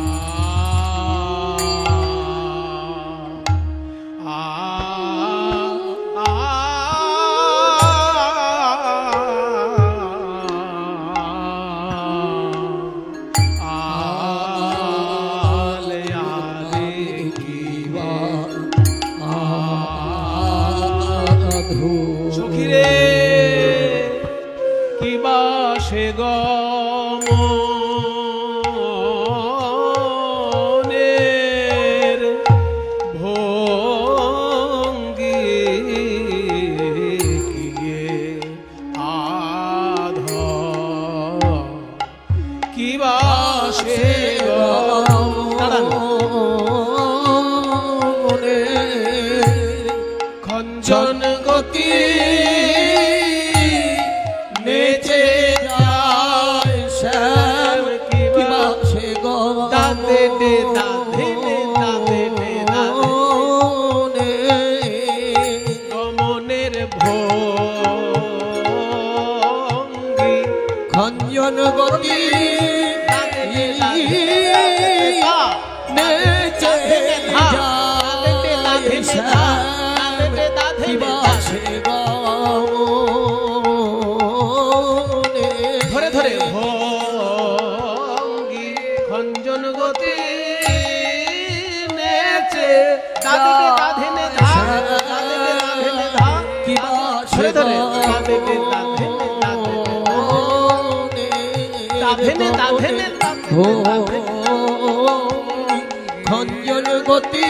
সখীরে কিবা সে গমনের ভঙ্গি আধ কিবা সে খঞ্জন গতি নেচে যায় শ্যাম কিবা সে দাদে দে দাদে দে দাদে দে দাদে গমনের ভঙ্গি খঞ্জন গতি নেচে যায় শ্যাম কিবা সে ধরে ধরে ভঙ্গি খঞ্জন গতি নেচে দাদে দাধে নে ধা দাদে দাধে নে ধা কিবা ধরে ধরে দাদে দাধে নে দাধে নে খঞ্জন গতি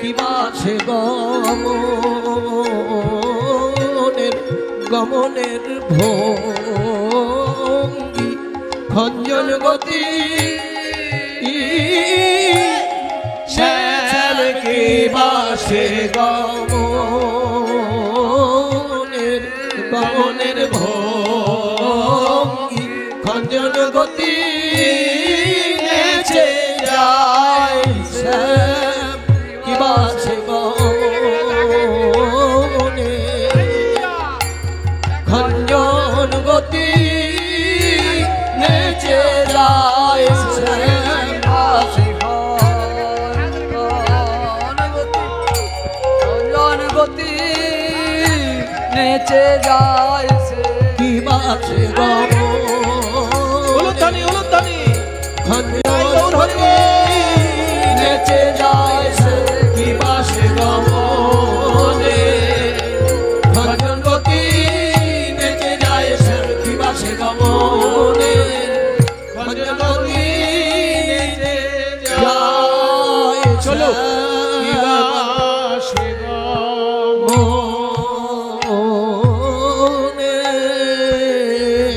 কিবা সে গমনের ভঙ্গি খঞ্জন গতি শ্যাম কিবা সে গমনের ভঙ্গি খঞ্জন গতি নেচে যায় শ্যাম কিবা সে খঞ্জন গতি নেচে যায় শ্যাম গতি নেচে যায় সে কিবা সে উলুধ্বনি উলুধ্বনি খঞ্জন গতি নেচে যায় সে কিবা সে খঞ্জন গতি নেচে যায় সে কিবা সে খঞ্জন গতি নেচে যায় চলো কিবা সে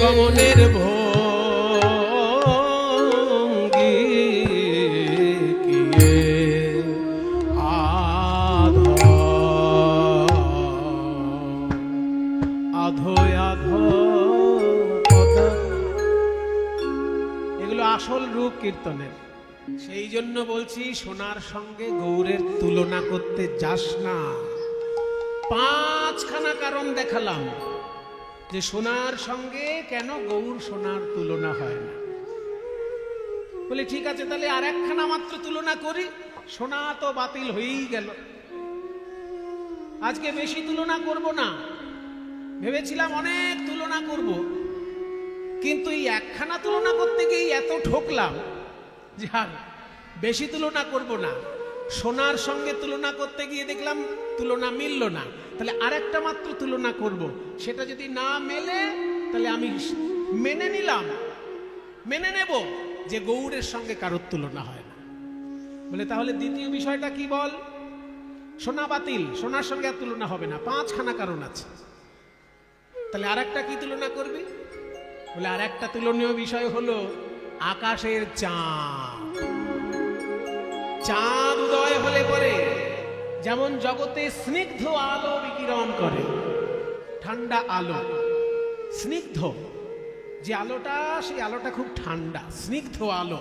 গমনের ভঙ্গি কিয়ে আধো আধো পদ এগুলো আসল রূপ কীর্তনের। সেই জন্য বলছি সোনার সঙ্গে গৌরের তুলনা করতে যাস না। 5খানা কারণ দেখালাম যে সোনার সঙ্গে কেন গৌর সোনার তুলনা হয় না। বলে ঠিক আছে, তাহলে আর একখানা মাত্র তুলনা করি, সোনা তো বাতিল হয়েই গেল। আজকে বেশি তুলনা করব না, ভেবেছিলাম অনেক তুলনা করব, কিন্তু এই একখানা তুলনা করতে গিয়ে এত ঠকলাম যে আর বেশি তুলনা করব না। সোনার সঙ্গে তুলনা করতে গিয়ে দেখলাম তুলনা মিলল না, তাহলে আরেকটা মাত্র তুলনা করব। সেটা যদি না মেলে তাহলে আমি মেনে নিলাম, মেনে নেব যে গৌড়ের সঙ্গে কারোর তুলনা হয় না। বলে তাহলে দ্বিতীয় বিষয়টা কি বল? সোনা বাতিল, সোনার সঙ্গে আর তুলনা হবে না, 5খানা কারণ আছে। তাহলে আর একটা কি তুলনা করবি? বলে আর একটা তুলনীয় বিষয় হলো আকাশের চাঁদ। চাঁদ উদয় হলে পরে যেমন জগতে স্নিগ্ধ আলো বিকিরণ করে, ঠান্ডা আলো, স্নিগ্ধ যে আলোটা, সেই আলোটা খুব ঠান্ডা, স্নিগ্ধ আলো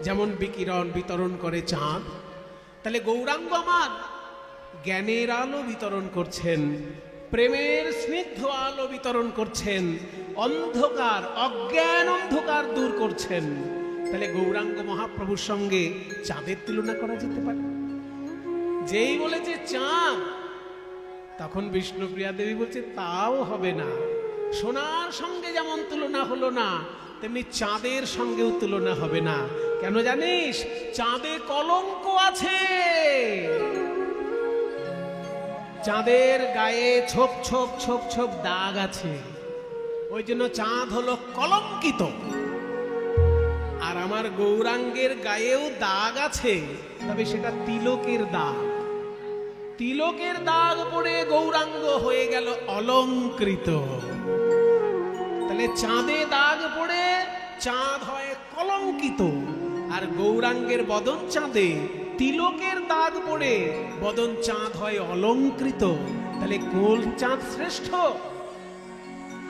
যেমন বিকিরণ বিতরণ করে চাঁদ, তাহলে গৌরাঙ্গ আমার জ্ঞানের আলো বিতরণ করছেন, প্রেমের স্নিগ্ধ আলো বিতরণ করছেন, অন্ধকার অজ্ঞান অন্ধকার দূর করছেন। তাহলে গৌরাঙ্গ মহাপ্রভুর সঙ্গে চাঁদের তুলনা করা যেতে পারে? যেই বলেছে চাঁদ, তখন বিষ্ণুপ্রিয়া দেবী বলছে তাও হবে না। সোনার সঙ্গে যেমন তুলনা হলো না, তেমনি চাঁদের সঙ্গেও তুলনা হবে না। কেন জানিস? চাঁদে কলঙ্ক আছে। চাঁদের গায়ে ছোপ ছোপ ছোপ ছোপ দাগ আছে, ওই জন্য চাঁদ হলো কলঙ্কিত। আর আমার গৌরাঙ্গের গায়েও দাগ আছে, তবে সেটা তিলকের দাগ। তিলকের দাগ পড়ে গৌরাঙ্গ হয়ে গেল অলঙ্কৃত। তাহলে চাঁদে দাগ পড়ে চাঁদ হয় কলঙ্কিত, আর গৌরাঙ্গের বদন চাঁদে তিলকের দাগ পড়ে বদন চাঁদ হয় অলঙ্কৃত। তাহলে কোন চাঁদ শ্রেষ্ঠ?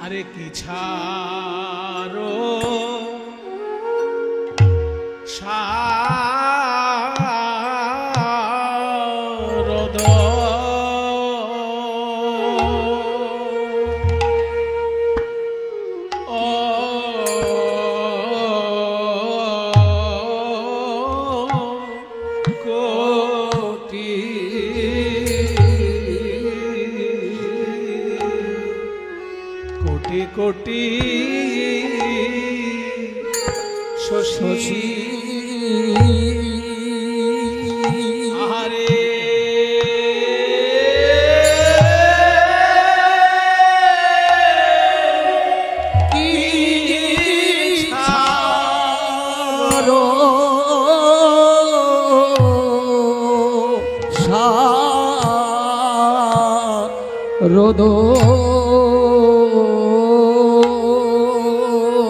আরে কি ছাড়ো শারদ কোটি কোটি শশী আহারে কি ছাড়ো শারদ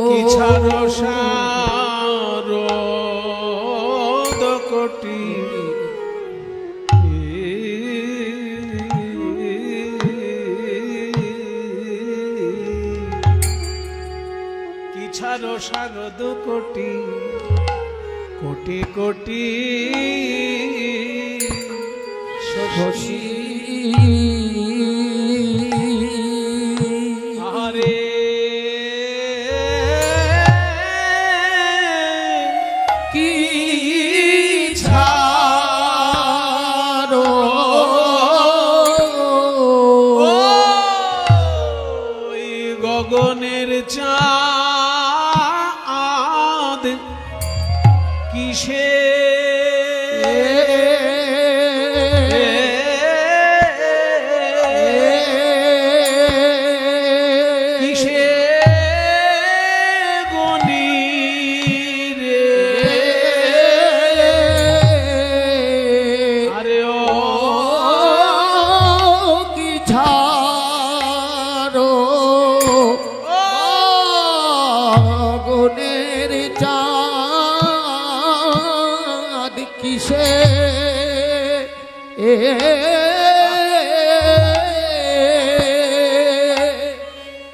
কি ছাড়ো শারদ কোটি কি ছাড়ো শারদ কোটি কোটি কোটি শশী আরে কি ছাড়ো ওই গগনের চাঁদ কিসে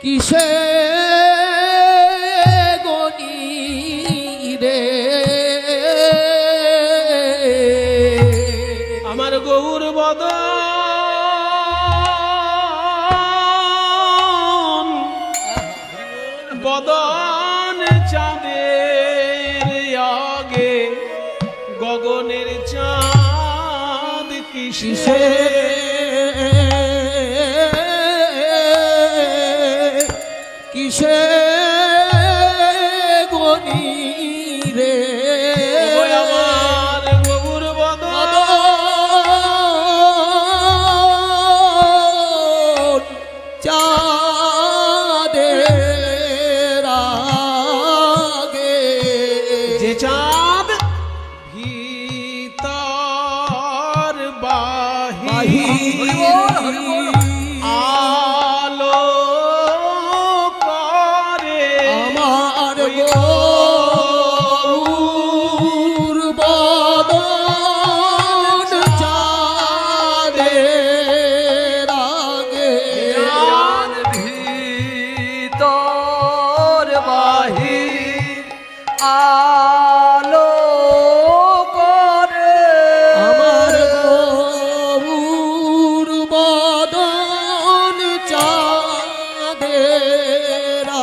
কিসে গনি রে আমার গৌর বদন বদন চাঁদের আগে গগনের চাঁদ কিসে কিসে গনি রে আমার গৌর বদন চাঁদের আলো করে আমার গৌর বদন চাঁদের আগে চাঁদ ভিতর বাহির আলো করে আমার গৌর বদন চাঁদের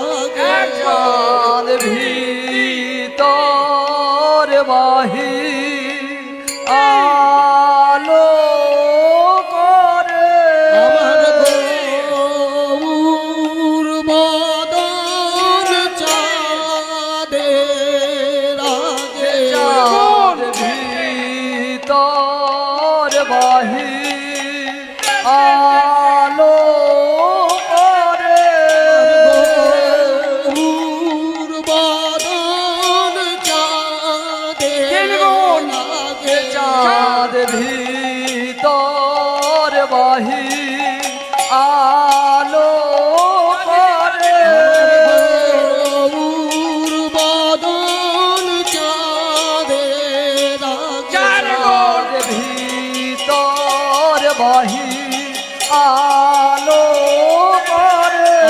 আগে চাঁদ ভিতর বাহির আলো করে আমার গৌর বদন চাঁদের আগে চাঁদ ভিতর বাহির আলো করে গৌর বদন চাঁদের আগে চাঁদ ভিতর বাহির আলো করে গৌর বদন চাঁদের আগে চাঁদ ভিতর বাহির আলো করে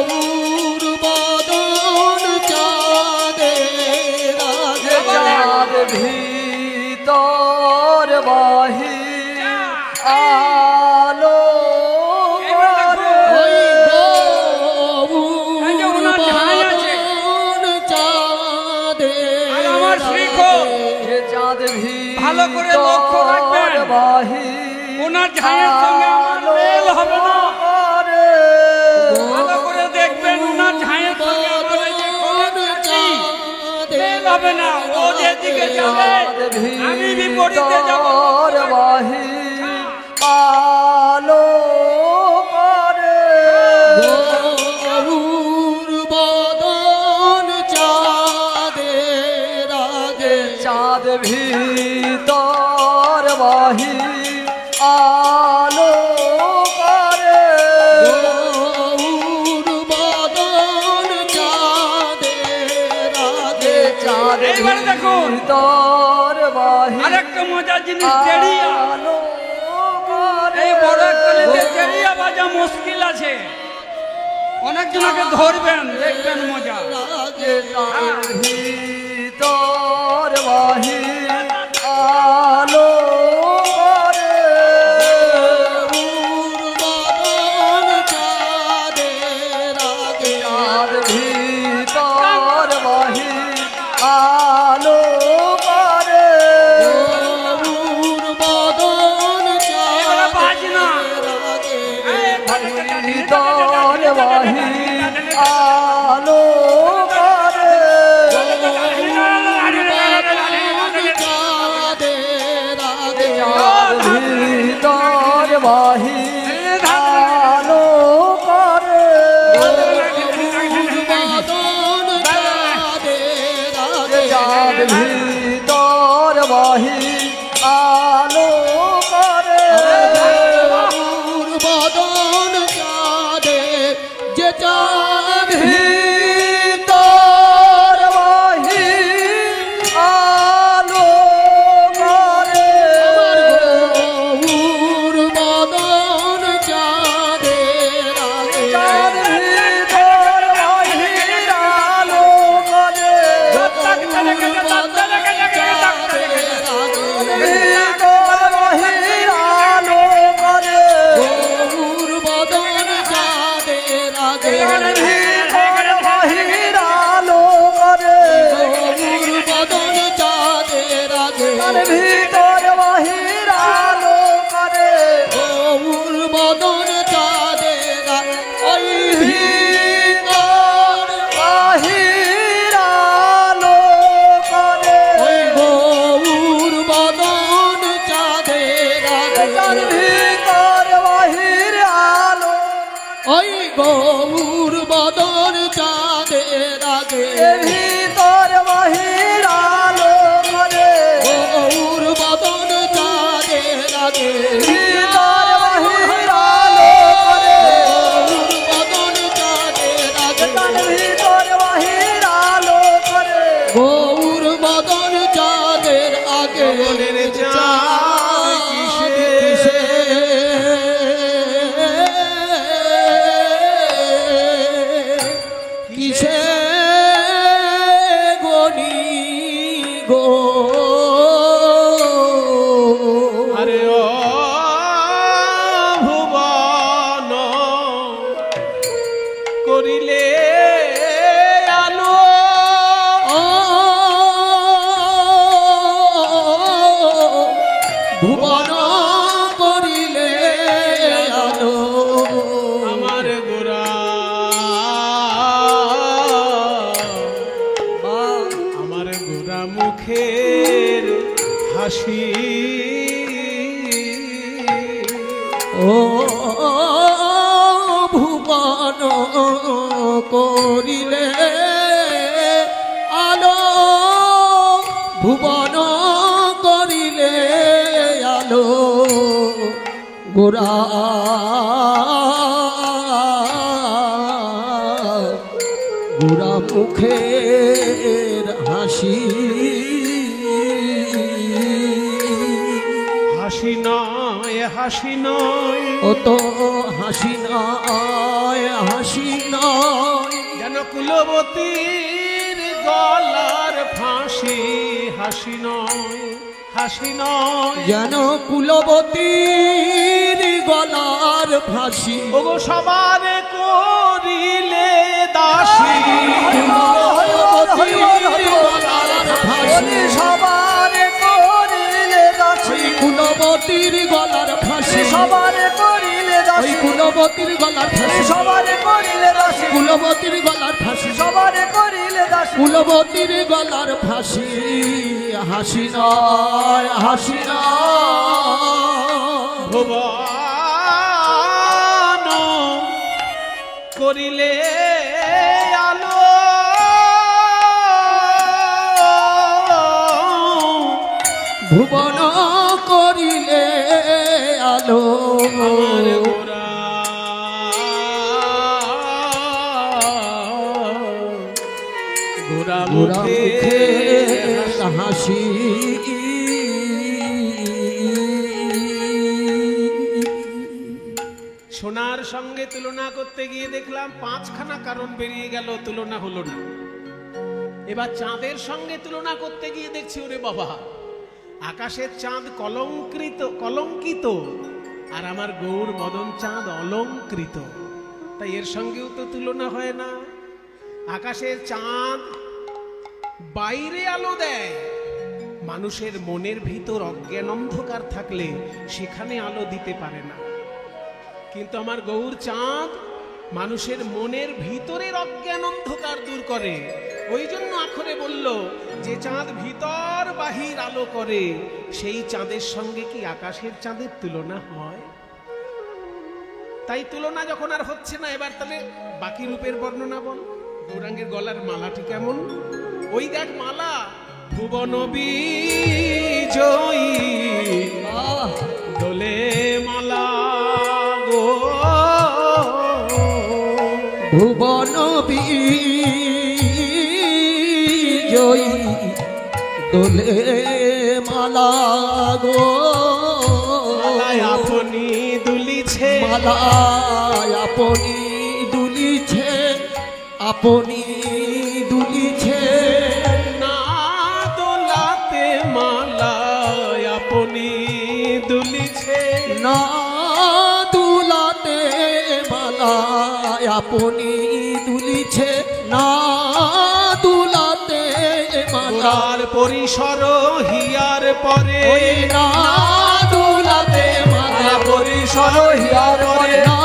গৌর বদন চাঁদের আগে চাঁদ ভিতর বাহির আলো করে ওই গৌর বদন চাঁদের আমার শ্রীকো চাঁদ ভালো করে লক্ষ্য রাখবেন। বাহির ওনার ঝাঁয়ের সঙ্গে আমার মেল হবে না। করে ভালো করে দেখবেন ওনার ঝাঁয়ের সঙ্গে আমার এই যে কোলের চাচি মেল হবে না। ও যেদিকে যাবে আমি বিপরীতে যাব। বাহির আলো করে গৌর বদন চাঁদের আগে চাঁদ ভিতর বাহির আলো করে গৌর বদন চাঁদের আগে চাঁদ এইবার দেখুন। ভিতর বাহির আরেকটা মজার জিনিস জেরিয়া। আলো করে এই বড় একটা লিতে জেরিয়া বাজা মুশকিল আছে। অনেকজনকে ধরবেন দেখবেন মজা। চাঁদ ভিতর বাহির আলো করে গৌর বদন চাঁদের আগে চাঁদ ভিতর বাহির আলো করে গৌর বদন এবারে বাজ না। চাঁদের আগে ভিতর বাহির আলো করে চাঁদ ভিতর বাহির আলো করে চাঁদ ভিতর বাহির আলো করে যে চাঁদ ভিতর বাহির আলো করে গৌর বদন চাঁদের আগে চাঁদ ভিতর বাহির আলো করে ভিতর বাহির আলো করে গৌর বদন চাঁদের আগে ভিতর বাহির আলো করে গৌর বদন চাঁদের আগে ভিতর বাহির আলো করে গৌর বদন চাঁদের আগে ওই ভিতর বাহির আলো করে ওই গৌর বদন চাঁদের আগে ভিতর বাহির আলো ওই গৌর বদন চাঁদের আগে ভিতর বাহির আলো করে গৌর বদন চাঁদের আগে ভুবন করিলে আলো আমার গোরা আমার গোরা মুখের হাসি ও ভুবন করিলে আলো ভুবন করিলে আলো গোরা গোরা মুখের হাসি হাসি নয় হাসি নয় ও তো হাসি নয় হাসি নয় যেন কুলবতীর গলার ফাঁসি হাসি নয় হাসি নয় যেন কুলবতীর গলার ফাঁসি ওগো সবার করিলে দাসী কুলবতীর গলার ফাঁসি সবারে করিলে ওই কুলবতীর গলার ফাঁসি সবারে করিলে দাসী কুলবতীর গলার ফাঁসি সবারে করিলে দাসী কুলবতীর গলার ফাঁসি হাসি নয় হাসি নয় ভুবন করিলে আলো ভুবন করিলে আলো আমার গোরা গোরা গোরা মুখে মুখের হাসি সোনার সঙ্গে তুলনা করতে গিয়ে দেখলাম 5খানা কারণ বেরিয়ে গেল, তুলনা হলো না। এবার চাঁদের সঙ্গে তুলনা করতে গিয়ে দেখছি ওরে বাবা, আকাশের চাঁদ কলঙ্কিত আর আমার গৌর মদন চাঁদ অলঙ্কৃত, তাই এর সঙ্গেও তো তুলনা হয় না। আকাশের চাঁদ বাইরে আলো দেয়, মানুষের মনের ভিতর অজ্ঞান অন্ধকার থাকলে সেখানে আলো দিতে পারে না, কিন্তু আমার গৌর চাঁদ মানুষের মনের ভিতরের অজ্ঞান অন্ধকার দূর করে। ওই জন্য আখরে বলল যে চাঁদ ভিতর বাহির আলো করে, সেই চাঁদের সঙ্গে কি আকাশের চাঁদের তুলনা হয়? তাই তুলনা যখন আর হচ্ছে না, এবার তাহলে বাকি রূপের বর্ণনা বল। গৌরাঙ্গের গলার মালাটি কেমন? ওই দেখ মালা, ভুবন বিজয়ী দোলে মালা গো, ভুবন বিজয়ী দোলে মালা গো, মালায় আপনি দুলিছে, মালায় আপনি দুলিছে, আপনি দুলিছে, না দোলাতে মালায় আপনি দুলিছে, না দুলাতে মালায় আপনি দুলিছে, না দুলাতে মালা গোরার পরিসর হিয়ার পরে, না দুলাতে মালা পরিসর হিয়ার পরে না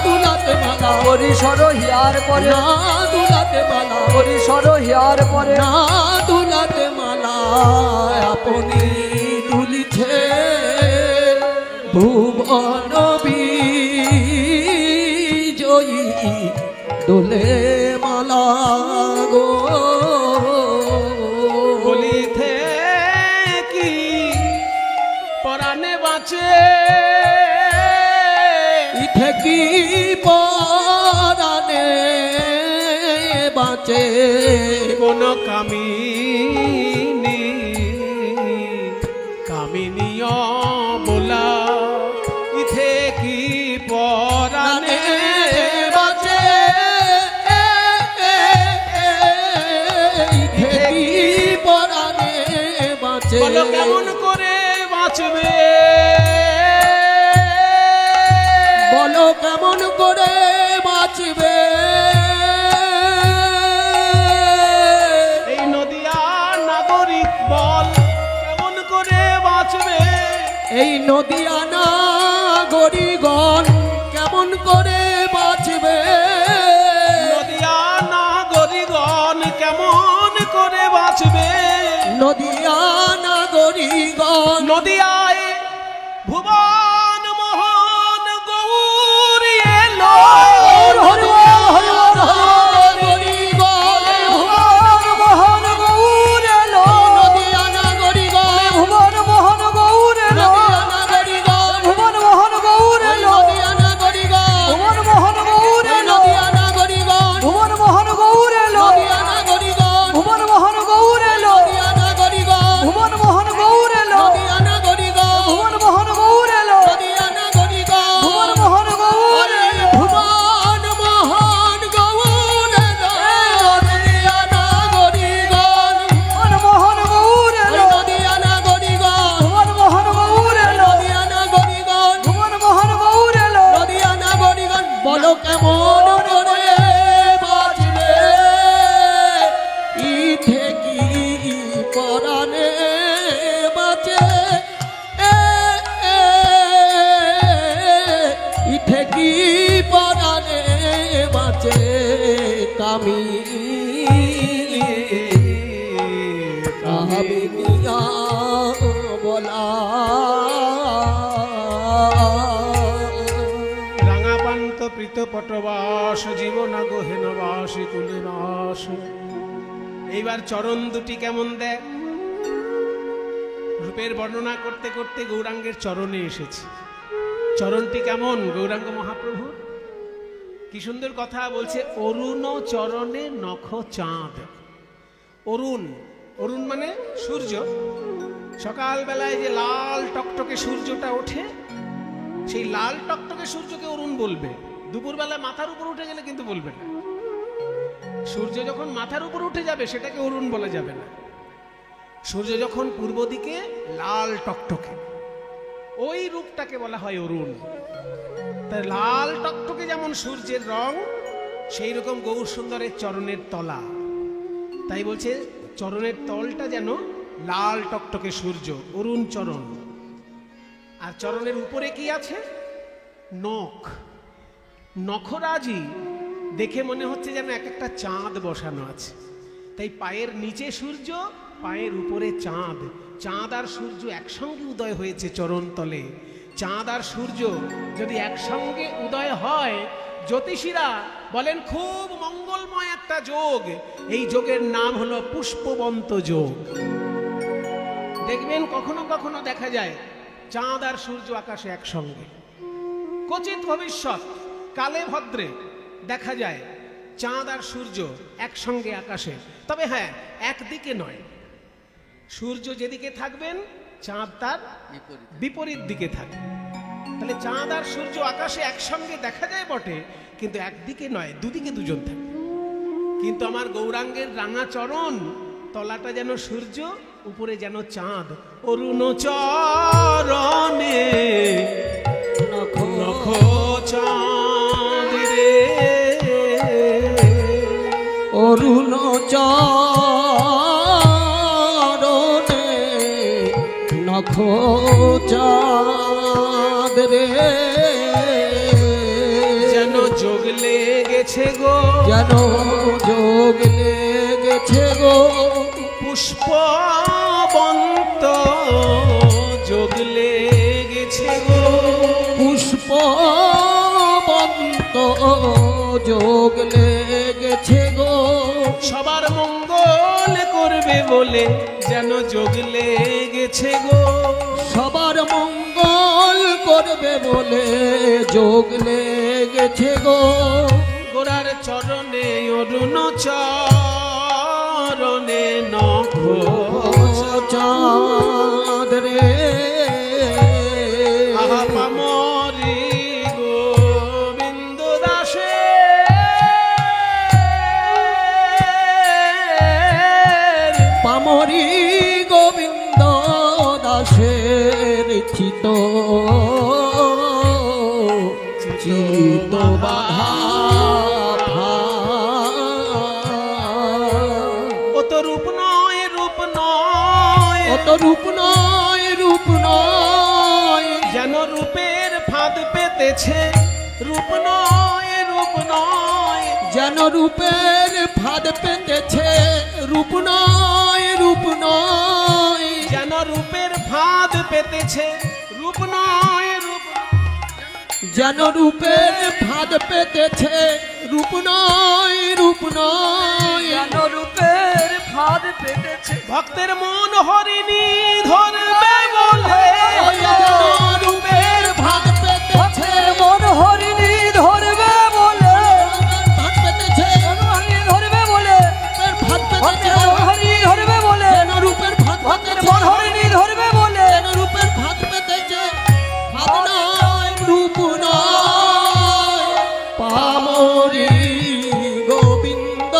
দুলাতে মালা পরিসর হিয়ার পরে না দুলাতে মালা পরিসর হিয়ার পরে না দুলাতে মালা আপনি দুলিছে, ভুবন বিজয়ী দোলে মালা গো, বলিতে কি পরাণে বাঁচে, ইথে কি পরাণে বাঁচে, কোন কামিনী কামিনীয় বোলা, ইথে কি পরাণে বাঁচে, ইথে কি পরাণে বাঁচে, বলো কেমন করে বাঁচবে, বলো কেমন করে বাঁচবে, এই নদিয়া নাগরিক বল কেমন করে বাঁচবে, এই নদিয়ানা গরিগণ কেমন করে বাঁচবে নদিয়ানা গরিগণ কেমন করে বাঁচবে নদিয়ানা গরিগণ নদিয়ায় ভুবন মোহন গৌরী এলো বলো কেমন করে বাঁচবে ইথে কি পরাণে বাঁচে ইথে কি পরাণে বাঁচে কামি কামিয়া বলা প্রীত পটবাস জীবন গহেনবাসী কুলবাস। এইবার চরণ দুটি কেমন দেখ। রূপের বর্ণনা করতে করতে গৌরাঙ্গের চরণে এসেছে। চরণটি কেমন গৌরাঙ্গ মহাপ্রভু, কি সুন্দর কথা বলছে। অরুণ চরণে নখ চাঁদ। অরুণ, অরুণ মানে সূর্য। সকালবেলায় যে লাল টকটকে সূর্যটা ওঠে, সেই লাল টকটকে সূর্যকে অরুণ বলবে। দুপুরবেলা মাথার উপর উঠে গেলে কিন্তু বলবে না। সূর্য যখন মাথার উপর উঠে যাবে সেটাকে অরুণ বলা যাবে না। সূর্য যখন পূর্ব দিকে লাল টকটকে, ওই রূপটাকে বলা হয় অরুণ। তাই লাল টকটকে যেমন সূর্যের রং, সেই রকম গৌর সুন্দরের চরণের তলা। তাই বলছে চরণের তলটা যেন লাল টকটকে সূর্য, অরুণ চরণ। আর চরণের উপরে কি আছে? নখ, নখরাজি। দেখে মনে হচ্ছে যেন এক একটা চাঁদ বসানো আছে। তাই পায়ের নিচে সূর্য, পায়ের উপরে চাঁদ। চাঁদ আর সূর্য একসঙ্গে উদয় হয়েছে চরণ তলে। চাঁদ আর সূর্য যদি একসঙ্গে উদয় হয়, জ্যোতিষীরা বলেন খুব মঙ্গলময় একটা যোগ। এই যোগের নাম হলো পুষ্পবন্ত যোগ। দেখবেন কখনো কখনো দেখা যায় চাঁদ আর সূর্য আকাশে একসঙ্গে। কচিত ভবিষ্যৎ কালে ভদ্রে দেখা যায় চাঁদ আর সূর্য একসঙ্গে আকাশে। তবে হ্যাঁ, একদিকে নয়। সূর্য যেদিকে থাকবেন চাঁদ তার বিপরীত দিকে থাকবে। তাহলে চাঁদ আর সূর্য আকাশে একসঙ্গে দেখা যায় বটে, কিন্তু একদিকে নয়, দুদিকে দুজন থাকে। কিন্তু আমার গৌরাঙ্গের রাঙা চরণ, তলাটা যেন সূর্য, উপরে যেন চাঁদ। অরুণ চরণে নখ চাঁদ রে, অরুণ চরণে নখ চাঁদ রে, যেন যোগ লেগেছে গো, যেন যোগ লেগেছে গো, পুষ্পবন্ত যোগ লেগেছে গো, পুষ্পবন্ত যোগ লেগেছে গো। সবার মঙ্গল করবে বলে যেন যোগ লেগেছে গো, সবার মঙ্গল করবে বলে যোগ লেগেছে গো। গোরার চরণে অরুণ চরণে নখ চাঁদ রে, আহা পামরি গোবিন্দ দাসে, পামরি গোবিন্দ দাসের চিত চিত বাধা। ও তো রূপ নয়, রূপ নয়, ও তো রূপ নয়, রূপ নয়, পেতেছে, রূপ নয় রূপ নয়। যেন রূপের ফাঁদ পেতেছে, রূপ নয় রূপ নয়। যেন রূপের ফাঁদ পেতেছে, রূপ নয় রূপ। যেন রূপের ফাঁদ পেতেছে, রূপ নয় রূপ নয়। যেন রূপের ফাঁদ পেতেছে, ভক্তের মন হরিণী ধরবে বলে। যেন রূপের ফাঁদ পেতেছে, মন হরিণী ধরবে বলে, ফাঁদ পেতেছে, হরিণী ধরবে বলে, ফাঁদ পেতেছে, হরিণী ধরবে বলে, যেন রূপের ফাঁদ পেতেছে, মন হরিণী ধরবে বলে, যেন রূপের ফাঁদ পেতেছে। ফাঁদ নয় রূপ নয়, পামরি গোবিন্দ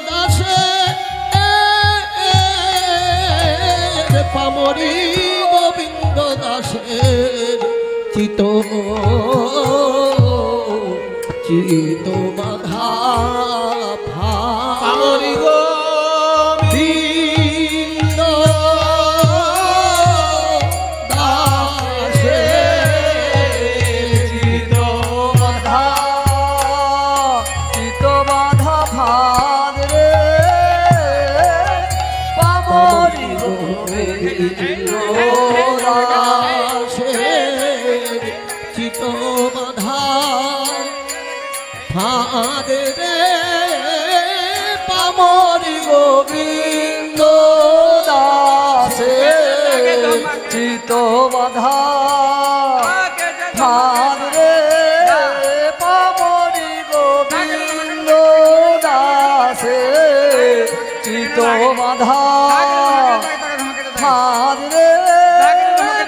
দাসে, পামরি গোবিন্দ দাসের চিত চিত বাধা পামরি গো গোবিন্দ দাসের চিত বাধা চিত বাধা ফাঁদ রে, পামরি গোবিন্দ দাসের চিত বাধা ফাঁদ রে,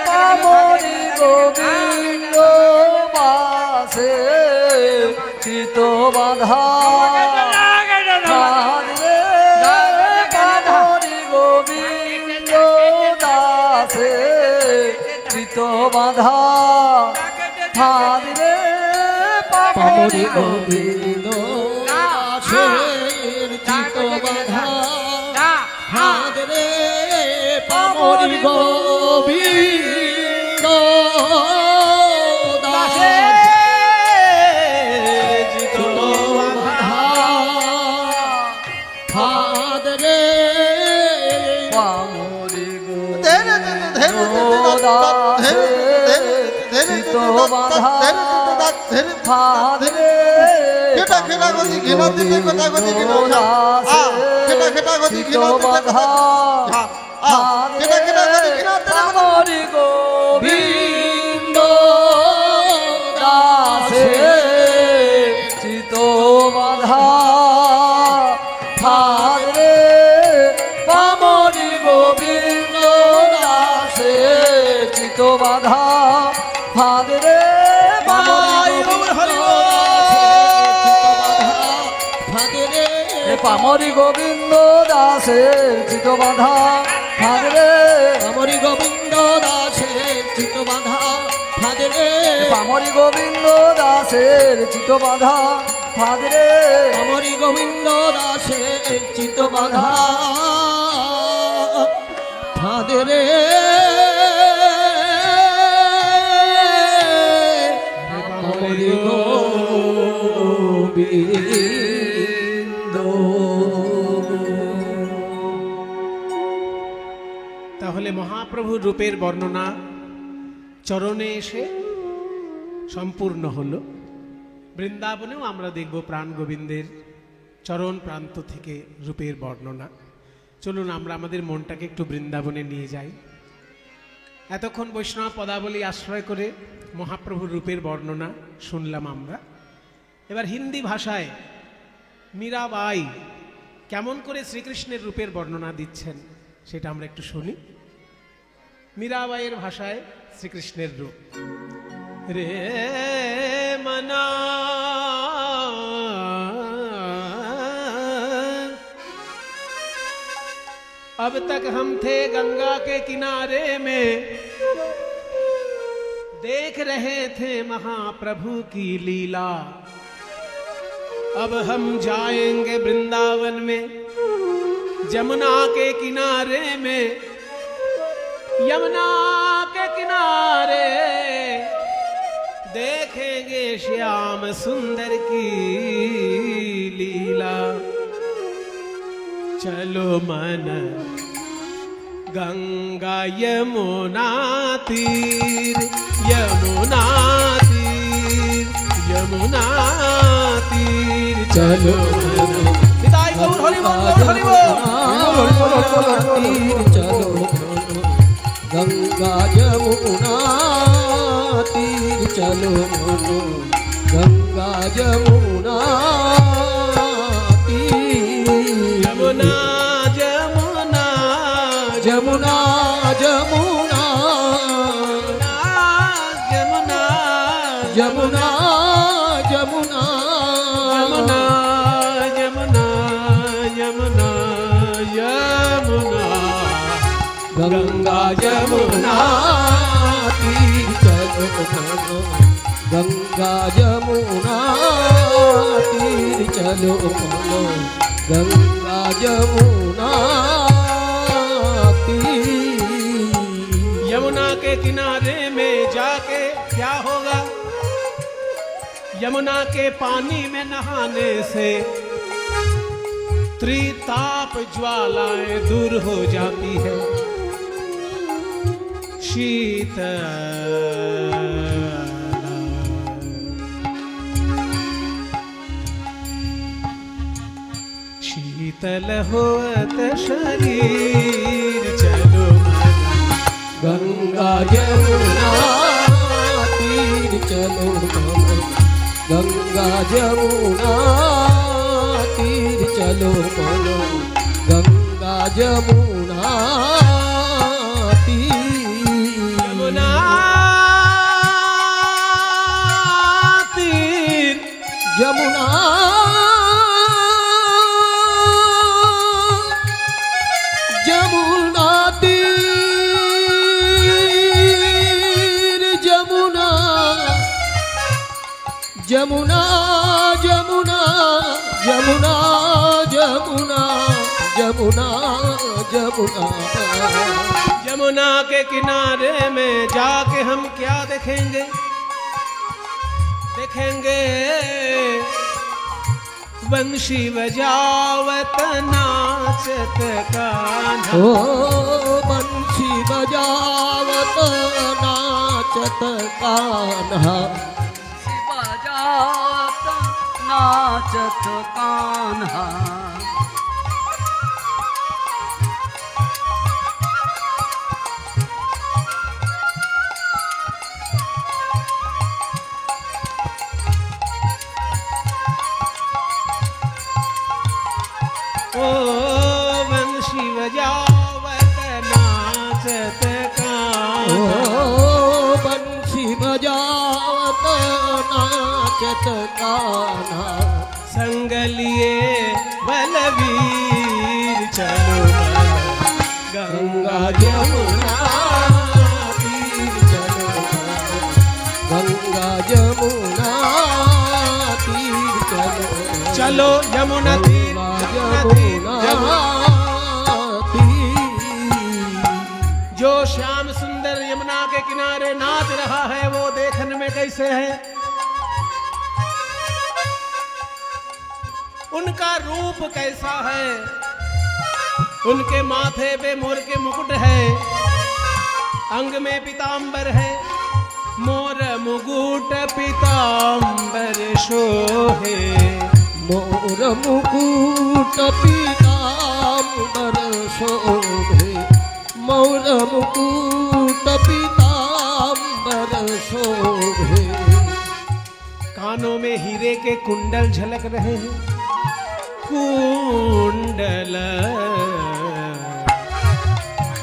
পামরি গোবিন্দ দাসে চিত বাধা ফাঁদ রে, পামরি গোবিন্দ দাসে চিত বাধা ফাঁদ রে, পামরি গোবিন্দ দাসে চিত বাধা ফাঁদ রে, পামরি গোবিন্দ দাসে চিত বাধা ফাঁদ রে, পামরি গোবিন্দ দাসের চিত বাধা ফাঁদ রে, পামরি গোবিন্দ দাসের চিত বাধা ফাঁদ রে, পামরি গোবিন্দ দাসে চিত বাধা ফাঁদ রে, চিত বাধা ফাঁদ রে, পামরি গোবিন্দ দাসে চিত বাধা ফাঁদ রে, পামরি গোবিন্দ দাসে চিত বাধা ফাঁদ রে, পামরি গোবিন্দ দাসের চিত বাধা ফাঁদ রে, পামরি গোবিন্দ দাসের চিত বাধা ফাঁদ রে, পামরি গোবিন্দ দাসের চিত বাধা ফাঁদ রে, পামরি গোবিন্দ দাসের চিত বাধা ফাঁদ রে, পামরি গোবিন্দ। তাহলে মহাপ্রভুর রূপের বর্ণনা চরণে এসে সম্পূর্ণ হলো। বৃন্দাবনেও আমরা দেখব প্রাণ গোবিন্দের চরণ প্রান্ত থেকে রূপের বর্ণনা। চলুন আমরা আমাদের মনটাকে একটু বৃন্দাবনে নিয়ে যাই। এতক্ষণ বৈষ্ণব পদাবলী আশ্রয় করে মহাপ্রভুর রূপের বর্ণনা শুনলাম আমরা। এবার হিন্দি ভাষায় মীরাবাই কেমন করে শ্রীকৃষ্ণের রূপের বর্ণনা দিচ্ছেন সেটা আমরা একটু শুনি। মীরাবাইয়ের ভাষায় শ্রীকৃষ্ণের রূপ। রে মনা अब तक हम थे गंगा के किनारे में, देख रहे थे महाप्रभु की लीला। अब हम जाएंगे वृंदावन में, जमुना के किनारे में, यमुना के किनारे देख श्याम सुंदर की लीला। चलो मन गंगा यमुना तीर, यमुना तीर, यमुना तीर चलो। विदाई गौर हरि बोल, गौर हरि बोल। तीर चलो गंगा यमुना तीर चलो गंगा यमुना तीर। यमुना यमुना यमुना यमुना यमुना यमुना यमुना यमुना यमुना यमुना गंगा यमुना तीर चलो गंगा यमुना तीर चलो गंगा यमुना तीर। यमुना के किनारे में जाके क्या होगा? यमुना के पानी में नहाने से त्रिताप ज्वालाएं दूर हो जाती है। शीतल होत शरीर चलो गंगा यमुना तीर चलो गंगा यमुना तीर चलो गंगा यमुना तीर। यमुना तीर यमुना यमुना तीर यमुना यमुना यमुना यमुना यमुना यमुना यमुना। यमुना के किनारे में जाके हम क्या देखेंगे? देखेंगे बंशी बजावत नाचत कान्हा। ओ बंशी बजावत नाचत कान्हा। बजात नाचत कान्हा। ओ बंशी बजावत नाचत कान्हा। ओ बंशी बजावत नाचत कान्हा। संग लिए बलवीर चलो गंगा यमुना तीर चलो गंगा यमुना तीर चलो चलो यमुना तीर, यमुना तीर, यमुना। जो श्याम सुंदर यमुना के किनारे नाच रहा है वो देखने में कैसे है? उनका रूप कैसा है? उनके माथे पे मोर के मुकुट है, अंग में पीतांबर है, मोर मुकुट पीतांबर शोहे। मोर मुकुट पीतांबर शोभे मोर मुकुट पीतांबर शोभे। कानों में हीरे के कुंडल झलक रहे हैं, कुंडल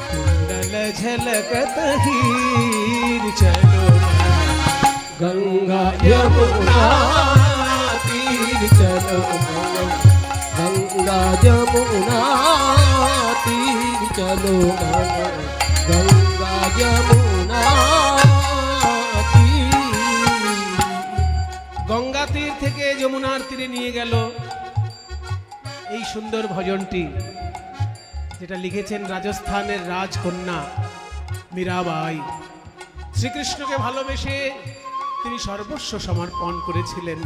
कुंडल झलकत हीर चलो गंगा यमुना तीर चलो गंगा यमुना तीर चलो गंगा यमुना तीर। गंगा तीर থেকে যমুনার তীরে নিয়ে গেল এই সুন্দর ভজনটি, যেটা লিখেছেন রাজস্থানের রাজকন্যা মীরাবাই। শ্রীকৃষ্ণকে ভালোবেসে তিনি সর্বস্ব সমর্পণ করেছিলেন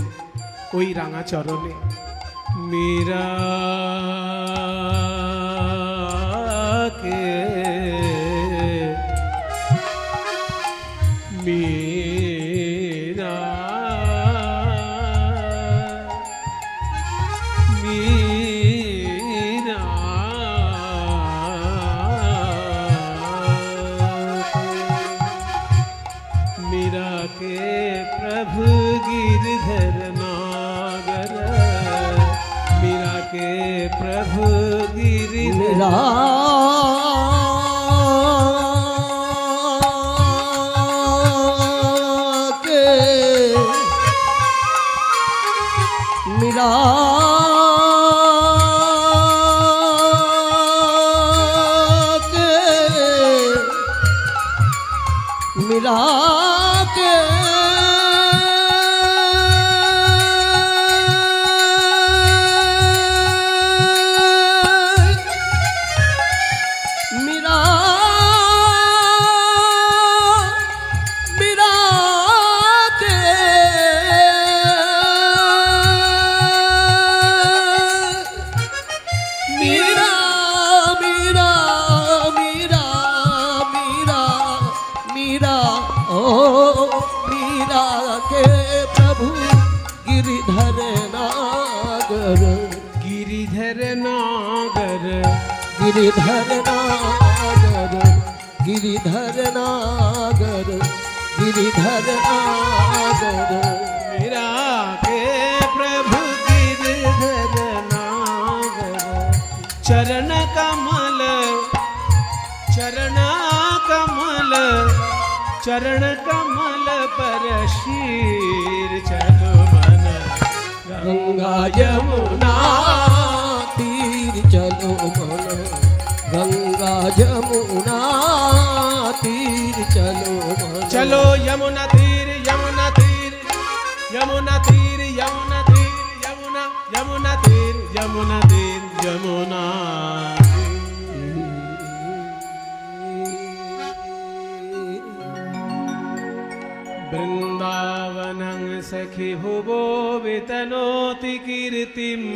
ওই রাঙা চরণে। মীরা কে মীরা মীরা मीरा के प्रभु गिरधर नागर, मीरा के प्रभु गिरधर मीरा के मीरा के मीरा मीरा के मीरा मीरा मीरा मीरा मीरा ओ मीरा के प्रभु गिरिधर नागर, गिरिधर नागर, गिरिधर नागर, गिरिधर नागर, गिरिधर नागर। मीरा के प्रभु गिरधर नागर, चरण कमल, चरण कमल, चरण कमल पर शीर चलो मन गंगा यमुना तीर चलो मन, गंगा यमुना तीर चलो मन। चलो यमुना तीर, यमुना तीर, यमुना तीर, यमुना तीर, यमुना यमुना तीर, यमुना तीर, यमुना वृंदावनं सखि भुवो वितनोति कीर्तिम्,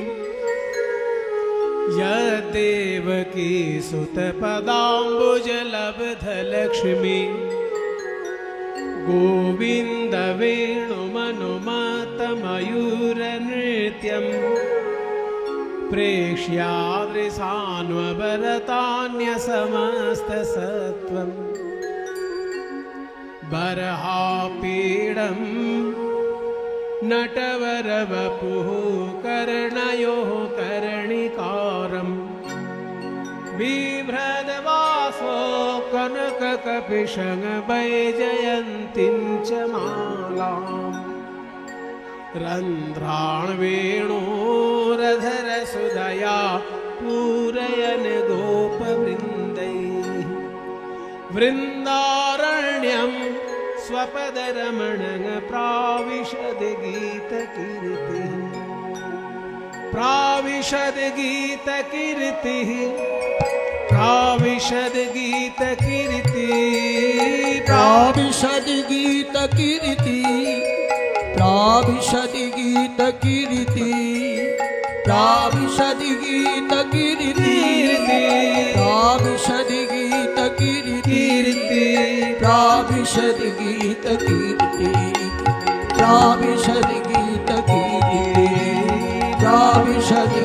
यद्देवकी सुतपदाम्बुजलब्धलक्ष्मी, गोविन्द वेणुमनुमतमयूरनृत्यम्, प्रेक्ष्यादृशान्वभरतान्यसमस्तसत्त्वम्, बर्हापीडं नटवरवपुः कर्णयोः कर्णिकारम्, बिभ्रदवासो कनककपिशङ्गवैजयन्तीं च मालाम्, रन्ध्राणवेणोरधरसुधया पूरयन् गोपवृन्दैः, वृन्दारण्यं स्वपदरमणं प्राविशद गीतकीर्तिः, प्राविशद गीतकीर्तिः, प्राविशद गीतकीर्तिः, प्राविशद गीतकीर्तिः, प्राविशद गीतकीर्तिः, प्राविशद गीतकीर्तिः, प्राविशद गीतकीर्तिः, प्राविशद गीतकीर्तिः, प्राविशद गीतकीर्तिः, प्राविशद